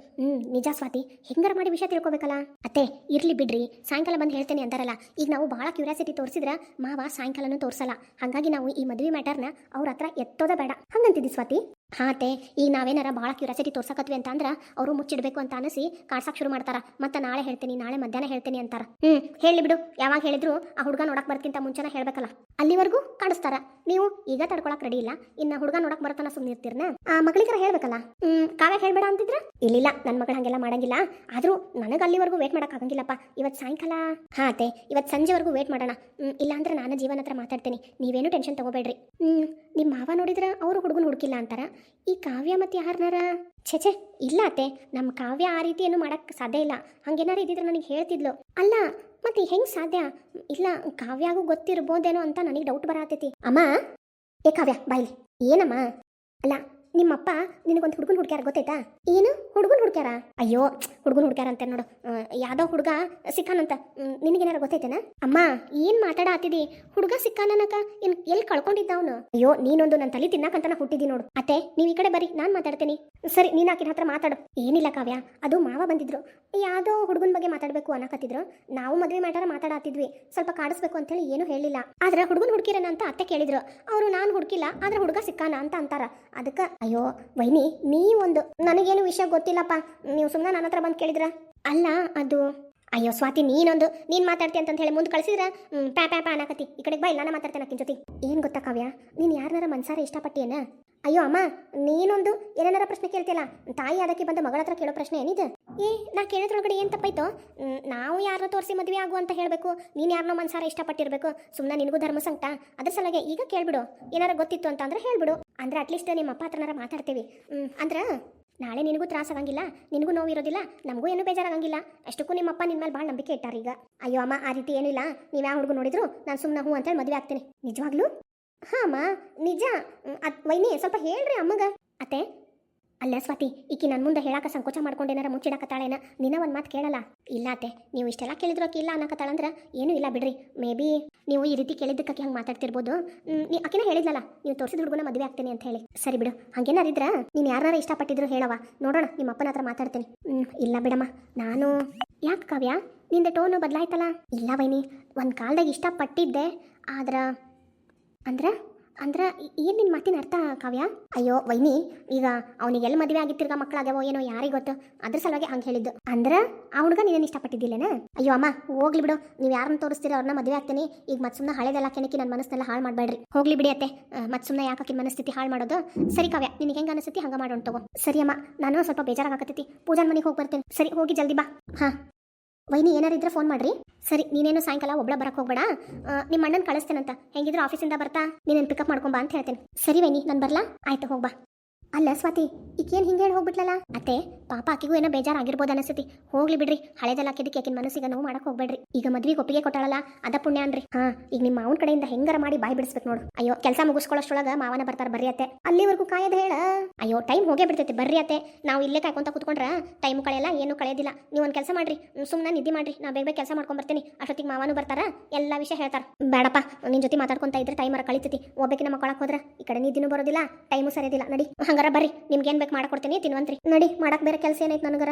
ನಿಜ ಸ್ವಾತಿ, ಹೆಂಗಾರ ಮಾಡಿ ವಿಷಯ ತಿಳ್ಕೊಬೇಕಲ್ಲ. ಅತ್ತೆ ಇರ್ಲಿ ಬಿಡ್ರಿ, ಸಾಯಂಕಾಲ ಬಂದು ಹೇಳ್ತೇನೆ ಅಂತಾರಲ್ಲ. ಈಗ ನಾವು ಭಾಳ ಕ್ಯೂರಿಯಾಸಿಟಿ ತೋರಿಸಿದ್ರೆ ಮಾವ ಸಾಯಂಕಾಲನೂ ತೋರಿಸಲ್ಲ. ಹಾಗಾಗಿ ನಾವು ಈ ಮದುವೆ ಮ್ಯಾಟರ್ನ ಅವ್ರ ಹತ್ರ ಎತ್ತೋದ ಬೇಡ, ಹಂಗಂತಿದ್ದಿ ಸ್ವಾತಿ. ಹಾಂ ಅತ್ತೆ, ಈಗ ನಾವೇನಾರ ಭಾಳ ಕ್ಯೂರಿಯಾಸಿಟಿ ತೋರ್ಸಕತ್ವಿ ಅಂತ ಅಂದ್ರೆ ಅವರು ಮುಚ್ಚಿಡ್ಬೇಕು ಅಂತ ಅನಿಸಿ ಕಾಡ್ಸಕ್ಕೆ ಶುರು ಮಾಡ್ತಾರ. ಮತ್ತೆ ನಾಳೆ ಹೇಳ್ತೀನಿ, ನಾಳೆ ಮಧ್ಯಾಹ್ನ ಹೇಳ್ತೀನಿ ಅಂತಾರ. ಹೇಳಿ ಬಿಡು, ಯಾವಾಗ ಹೇಳಿದ್ರು ಆ ಹುಡುಗ ನೋಡಕ್ ಬರ್ಕಿಂತ ಮುಂಚೆನ ಹೇಳ್ಬೇಕಲ್ಲ, ಅಲ್ಲಿವರೆಗೂ ಕಾಡಿಸ್ತಾರ. ನೀವು ಈಗ ತಡ್ಕೊಳಕ್ ರೆಡಿ ಇಲ್ಲ, ಇನ್ನು ಹುಡುಗ ನೋಡಕ್ ಬರತನ ಸುಮ್ಮನೆ ಇರ್ತೀರ್ನ? ಆ ಮಗಳಿಗರ ಹೇಳ್ಬೇಕಲ್ಲ. ಕಾವ್ಯ ಹೇಳ್ಬೇಡ ಅಂತಿದ್ರ? ಇಲ್ಲ, ನನ್ನ ಮಗಳು ಹಂಗೆಲ್ಲ ಮಾಡಂಗಿಲ್ಲ. ಆದ್ರೂ ನನಗೆ ಅಲ್ಲಿವರೆಗೂ ವೇಟ್ ಮಾಡಕ್ ಆಗಂಗಿಲ್ಲಪ್ಪ. ಇವತ್ತು ಸಾಯಂಕಾಲ, ಹಾಂ ಅತ್ತೆ, ಇವತ್ತು ಸಂಜೆವರೆಗೂ ವೇಟ್ ಮಾಡೋಣ. ಇಲ್ಲಾಂದ್ರೆ ನಾನು ಜೀವನ ಹತ್ರ ಮಾತಾಡ್ತೀನಿ, ನೀವೇನು ಟೆನ್ಷನ್ ತಗೋಬೇಡ್ರಿ. ನಿಮ್ಮ ಮಾವ ನೋಡಿದ್ರೆ ಅವರು ಹುಡುಗನ ಹುಡುಕಿಲ್ಲ ಅಂತಾರ. ಈ ಕಾವ್ಯ ಮತ್ತೆ ಯಾರನಾರ? ಛೇ ಇಲ್ಲ ಅತ್ತೆ, ನಮ್ಮ ಕಾವ್ಯ ಆ ರೀತಿ ಏನು ಮಾಡಕ್ ಸಾಧ್ಯ ಇಲ್ಲ. ಹಂಗೇನಾರು ಇದ್ದಿದ್ರೆ ನನಗೆ ಹೇಳ್ತಿದ್ಲು. ಅಲ್ಲ, ಮತ್ತೆ ಹೆಂಗ್ ಸಾಧ್ಯ? ಇಲ್ಲ ಕಾವ್ಯಾಗೂ ಗೊತ್ತಿರ್ಬೋದೇನೋ ಅಂತ ನನಗೆ ಡೌಟ್ ಬರತೈತಿ. ಅಮ್ಮ ಏ ಕಾವ್ಯ ಬಾಯ್ಲಿ. ಏನಮ್ಮ? ಅಲ್ಲ ನಿಮ್ಮಪ್ಪ ನಿನಗೊಂದು ಹುಡುಗನ ಹುಡ್ಕ್ಯಾರ ಗೊತ್ತೈತಾ? ಏನು ಹುಡುಗನ ಹುಡ್ಕ್ಯಾರ? ಅಯ್ಯೋ ಹುಡುಗನ ಹುಡ್ಕ್ಯಾರ ಅಂತ ನೋಡು. ಯಾವ್ದೋ ಹುಡುಗ ಸಿಕ್ಕಾನಂತ. ನಿನಗೇನಾರ ಗೊತ್ತೈತೇನ? ಅಮ್ಮ ಏನ್ ಮಾತಾಡತ್ತಿದಿ? ಹುಡುಗ ಸಿಕ್ಕಾನನಕ ಎಲ್ಲಿ ಕಳ್ಕೊಂಡಿದ್ದ ಅವನು? ಅಯ್ಯೋ ನೀನೊಂದು ನನ್ನ ತಲೆ ತಿನ್ನಕಂತ ಹುಟ್ಟಿದಿ ನೋಡು. ಅತ್ತೆ ನೀವ್ ಈ ಕಡೆ ಬರ್ರಿ, ನಾನ್ ಮಾತಾಡ್ತೇನೆ. ಸರಿ ನೀನ್ ಆಕಿನ ಹತ್ರ ಮಾತಾಡು. ಏನಿಲ್ಲ ಕಾವ್ಯ, ಅದು ಮಾವ ಬಂದಿದ್ರು, ಯಾವ್ದೋ ಹುಡುಗನ ಬಗ್ಗೆ ಮಾತಾಡ್ಬೇಕು ಅನ್ನಕತ್ತಿದ್ರು. ನಾವು ಮದ್ವೆ ಮ್ಯಾಟರ ಮಾತಾಡತ್ತಿದ್ವಿ, ಸ್ವಲ್ಪ ಕಾಡಿಸ್ಬೇಕು ಅಂತ ಹೇಳಿ ಏನು ಹೇಳಿಲ್ಲ. ಆದ್ರೆ ಹುಡುಗನ ಹುಡುಕಿರನ ಅಂತ ಅತ್ತೆ ಕೇಳಿದ್ರು. ಅವರು ನಾನು ಹುಡುಕಿಲ್ಲ, ಆದ್ರೆ ಹುಡುಗ ಸಿಕ್ಕಾನ ಅಂತ ಅಂತಾರ. ಅದಕ್ಕೆ ಅಯ್ಯೋ ವೈನಿ ನೀವೊಂದು, ನನಗೇನು ವಿಷಯ ಗೊತ್ತಿಲ್ಲಪ್ಪ, ನೀವು ಸುಮ್ಮನೆ ನನ್ನ ಹತ್ರ ಬಂದು ಕೇಳಿದ್ರ. ಅಲ್ಲ ಅದು ಅಯ್ಯೋ ಸ್ವಾತಿ ನೀನ್ ಮಾತಾಡ್ತಿ ಅಂತ ಹೇಳಿ ಮುಂದೆ ಕಳಿಸಿದ್ರ ಪ್ಯಾ ಪ್ಯಾ ಪ್ಯಾ ಅನ್ನಕತ್ತಿ. ಈ ಕಡೆಗೆ ಬಾ, ಇಲ್ಲ ನಾನು ಮಾತಾಡ್ತೇನೆ ಆಕಿನ ಜೊತೆ. ಏನ್ ಗೊತ್ತಾ ಕಾವ್ಯ, ನೀನ್ ಯಾರನ್ನಾರ ಮನ್ಸಾರ ಇಷ್ಟಪಟ್ಟಿಯೇನ? ಅಯ್ಯೋ ಅಮ್ಮ ನೀನೊಂದು ಏನಾರ ಪ್ರಶ್ನೆ ಕೇಳ್ತಿಯಲ್ಲ, ತಾಯಿ ಅದಕ್ಕೆ ಬಂದ ಮಗಳ ಹತ್ರ ಕೇಳೋ ಪ್ರಶ್ನೆ ಏನಿದೆ? ನಾ ಕೇಳೋದ್ರೊಳಗಡೆ ಏನು ತಪ್ಪಾಯ್ತು? ನಾವು ಯಾರನ್ನ ತೋರಿಸಿ ಮದುವೆ ಆಗು ಅಂತ ಹೇಳಬೇಕು, ನೀನು ಯಾರನ್ನೋ ಮನ್ಸಾರ ಇಷ್ಟಪಟ್ಟಿರ್ಬೇಕು. ಸುಮ್ಮನೆ ನಿನಗೂ ಧರ್ಮ ಸಂಕಟ, ಅದ್ರ ಸಲಗೆ ಈಗ ಕೇಳ್ಬಿಡು. ಏನಾರ ಗೊತ್ತಿತ್ತು ಅಂತ ಅಂದ್ರೆ ಹೇಳ್ಬಿಡು, ಅಂದ್ರೆ ಅಟ್ಲೀಸ್ಟ್ ನಿಮ್ಮ ಅಪ್ಪ ಹತ್ರನಾರ ಮಾತಾಡ್ತೀವಿ. ಅಂದ್ರೆ ನಾಳೆ ನಿನಗೂ ತ್ರಾಸ ಆಗಂಗಿಲ್ಲ, ನಿನಗೂ ನೋವು ಇರೋದಿಲ್ಲ, ನಮಗೂ ಏನೂ ಬೇಜಾರಾಗಂಗಿಲ್ಲ. ಅಷ್ಟಕ್ಕೂ ನಿಮ್ಮಪ್ಪ ನಿನ್ನ ಮೇಲೆ ಭಾಳ ನಂಬಿಕೆ ಇಟ್ಟಾರ ಈಗ. ಅಯ್ಯೋ ಅಮ್ಮ ಆ ರೀತಿ ಏನಿಲ್ಲ, ನೀವು ಯಾವ ಹುಡುಗ ನೋಡಿದ್ರು ನಾನು ಸುಮ್ಮನೆ ಹೂ ಅಂತೇಳಿ ಮದುವೆ ಆಗ್ತೀನಿ. ನಿಜವಾಗ್ಲೂ? ಹಾಂ ಅಮ್ಮ ನಿಜ. ವೈನಿ ಸ್ವಲ್ಪ ಹೇಳ್ರಿ ಅಮ್ಮಗ. ಅತ್ತೆ ಅಲ್ಲ ಸ್ವಾತಿ, ಈಕಿ ನನ್ನ ಮುಂದೆ ಹೇಳಾಕ ಸಂಕೋಚ ಮಾಡ್ಕೊಂಡೇನಾರ ಮುಚ್ಚಿಡಕತ್ತಾಳೇನ? ನಿನ್ನ ಒಂದು ಮಾತು ಕೇಳಲ್ಲ. ಇಲ್ಲ ಅತ್ತೆ, ನೀವು ಇಷ್ಟೆಲ್ಲ ಕೇಳಿದ್ರು ಆಕಿ ಇಲ್ಲ ಅನ್ನಕತ್ತಾಳಂದ್ರೆ ಏನೂ ಇಲ್ಲ ಬಿಡ್ರಿ. ಮೇ ಬಿ ನೀವು ಈ ರೀತಿ ಕೇಳಿದ್ದಕ್ಕೆ ಹಂಗೆ ಮಾತಾಡ್ತಿರ್ಬೋದು. ಆಕಿನ ಹೇಳಿದ್ಲಲ್ಲ ನೀವು ತೋರಿಸಿದ ಹುಡುಗನ ಮದುವೆ ಆಗ್ತೀನಿ ಅಂತ ಹೇಳಿ. ಸರಿ ಬಿಡು, ಹಂಗೇನಾರಿದ್ರ ನೀನು ಯಾರು ಇಷ್ಟಪಟ್ಟಿದ್ರು ಹೇಳವ, ನೋಡೋಣ ನಿಮ್ಮ ಅಪ್ಪನ ಹತ್ರ ಮಾತಾಡ್ತೀನಿ. ಇಲ್ಲ ಬಿಡಮ್ಮ ನಾನು. ಯಾಕೆ ಕಾವ್ಯ ನಿಂದ ಟೋನು ಬದಲಾಯ್ತಲ್ಲ? ಇಲ್ಲ ವೈನಿ, ಒಂದು ಕಾಲದಾಗ ಇಷ್ಟಪಟ್ಟಿದ್ದೆ, ಆದ್ರೆ ಅಂದ್ರೆ ಏನು ನಿನ್ನ ಮಾತಿನ ಅರ್ಥ ಕಾವ್ಯ? ಅಯ್ಯೋ ವೈನಿ, ಈಗ ಅವನಿಗೆ ಎಲ್ಲಿ ಮದುವೆ ಆಗಿತ್ತಿರ್ಗ ಮಕ್ಕಳಾಗ್ಯಾವೋ ಏನೋ ಯಾರಿಗೆ ಗೊತ್ತು, ಅದ್ರ ಸಲುವಾಗಿ ಹಂಗೆ ಹೇಳಿದ್ದು. ಅಂದ್ರೆ ಆ ಹುಡುಗ ನೀನೇನು ಇಷ್ಟಪಟ್ಟಿದ್ದಿಲ್ಲೇನ? ಅಯ್ಯೋ ಅಮ್ಮ ಹೋಗ್ಲಿ ಬಿಡು, ನೀವು ಯಾರನ್ನ ತೋರಿಸ್ತೀರ ಅವ್ರನ್ನ ಮದುವೆ ಆಗ್ತೀನಿ. ಈಗ ಮತ್ತೆ ಸುಮ್ಮನೆ ಹಳೆದೆಲ್ಲ ಕೆಣಕಿ ನನ್ನ ಮನಸ್ಸನ್ನೆಲ್ಲ ಹಾಳು ಮಾಡಬೇಡ್ರಿ. ಹೋಗ್ಲಿ ಬಿಡಿ ಅತ್ತೆ, ಮತ್ತೆ ಸುಮ್ಮನೆ ಯಾಕೆ ಮನಸ್ಥಿತಿ ಹಾಳು ಮಾಡೋದು? ಸರಿ ಕಾವ್ಯ, ನಿನಗೆ ಹೆಂಗೆ ಅನಿಸ್ತೈತಿ ಹಂಗೆ ಮಾಡೋಣ ತಗೋ. ಸರಿ ಅಮ್ಮ, ನಾನು ಸ್ವಲ್ಪ ಬೇಜಾರಾಗತ್ತೈತಿ, ಪೂಜಾನ್ ಮನೆಗೆ ಹೋಗಿ ಬರ್ತೇನೆ. ಸರಿ ಹೋಗಿ ಜಲ್ದಿ ಬಾ. ಹಾಂ ವೈನಿ ಏನಾರಿದ್ರೆ ಫೋನ್ ಮಾಡ್ರಿ. ಸರಿ ನೀನೇನು ಸಾಯಂಕಾಲ ಒಬ್ಳ ಬರಕ್ಕೆ ಹೋಗ್ಬೇಡ, ನಿಮ್ಮ ಅಣ್ಣನ ಕಳಿಸ್ತೇನಂತ. ಹೆಂಗಿದ್ರು ಆಫೀಸಿಂದ ಬರ್ತಾ ನೀನೇನು ಪಿಕಪ್ ಮಾಡ್ಕೊಂಬಾ ಅಂತ ಹೇಳ್ತೇನೆ. ಸರಿ ವೈನಿ ನಾನು ಬರ್ಲಾ? ಆಯ್ತು ಹೋಗ್ಬಾ. ಅಲ್ಲ ಸ್ವಾತಿ ಈಕೇನು ಹಿಂಗೆ ಹೇಳಿ ಹೋಗ್ಬಿಟ್ಲಲ್ಲ? ಅತ್ತೆ ಪಾಪ ಆಕಿಗೂ ಏನೋ ಬೇಜಾರಾಗಿರ್ಬೋದು ಅನಿಸ್ತೈತಿ. ಹೋಗ್ಲಿ ಬಿಡ್ರಿ, ಹಳೆದೆಲ್ಲ ಆಕಿದ್ದಕ್ಕೆ ಆಕಿನ ಮನಸ್ಸಿಗೆ ನೋವು ಮಾಡಕ್ಕೆ ಹೋಗ್ಬೇಡ್ರಿ. ಈಗ ಮದ್ವಿಗೆ ಒಪ್ಪಿಗೆ ಕೊಟ್ಟಾಳಲ್ಲ ಅದ ಪುಣ್ಯ ಅನ್ರಿ. ಈಗ ನಿಮ್ಮ ಮಾವನ ಕಡೆಯಿಂದ ಹೆಂಗಾರ ಮಾಡಿ ಬಾಯ್ ಬಿಡಿಸ್ಬೇಕು ನೋಡು. ಅಯ್ಯೋ ಕೆಲಸ ಮುಗಿಸ್ಕೊಳ್ಳೋಷ್ಟ್ರೊಳಗ ಮಾವನ ಬರ್ತಾರ, ಬರ್ರಿ ಅತ್ತೆ. ಅಲ್ಲಿವರೆಗೂ ಕಾಯದ ಹೇಳ. ಅಯ್ಯೋ ಟೈಮ್ ಹೋಗೇ ಬಿಡ್ತೈತಿ, ಬರ್ರಿ ಅತ್ತೆ. ನಾವು ಇಲ್ಲೇ ಕಾಯ್ಕೊಂತ ಕೂತ್ಕೊಂಡ್ರೆ ಟೈಮು ಕಳೆಯಲ್ಲ, ಏನು ಕಳೆಯೋದಿಲ್ಲ. ನೀವು ಒಂದು ಕೆಲಸ ಮಾಡ್ರಿ, ಸುಮ್ಮನೆ ನಿದ್ದೆ ಮಾಡ್ರಿ, ನಾ ಬೇಗ ಬೇಗ ಕೆಲಸ ಮಾಡ್ಕೊಂಡ್ ಬರ್ತೀನಿ. ಅಷ್ಟೊತ್ತಿಗೆ ಮಾವನು ಬರ್ತಾರ, ಎಲ್ಲ ವಿಷಯ ಹೇಳ್ತಾರ. ಬೇಡಪ್ಪ ನಿನ್ ಜೊತೆ ಮಾತಾಡ್ಕೊಂತ ಇದ್ರೆ ಟೈಮರ ಕಳಿತೈತಿ. ಒಬ್ಬಕಿನ ಮಕ್ಕಳಕ್ಕೆ ಹೋದ್ರೆ ಈ ಕಡೆ ನಿದ್ದಿನೂ ಬರೋದಿಲ್ಲ, ಟೈಮು ಸರಿಯೋದಿಲ್ಲ. ನಡಿ ಹಂಗಾರ ಬರ್ರಿ, ನಿಮ್ಗೆ ಏನ್ ಬೇಕು ಮಾಡಕೊಡ್ತೀನಿ, ತಿನ್ವಂತ್ರಿ. ನಡಿ ಮಾಡಕ್ ಬೇರೆ ಕೆಲಸ ಏನೈತೆ ನನಗರ.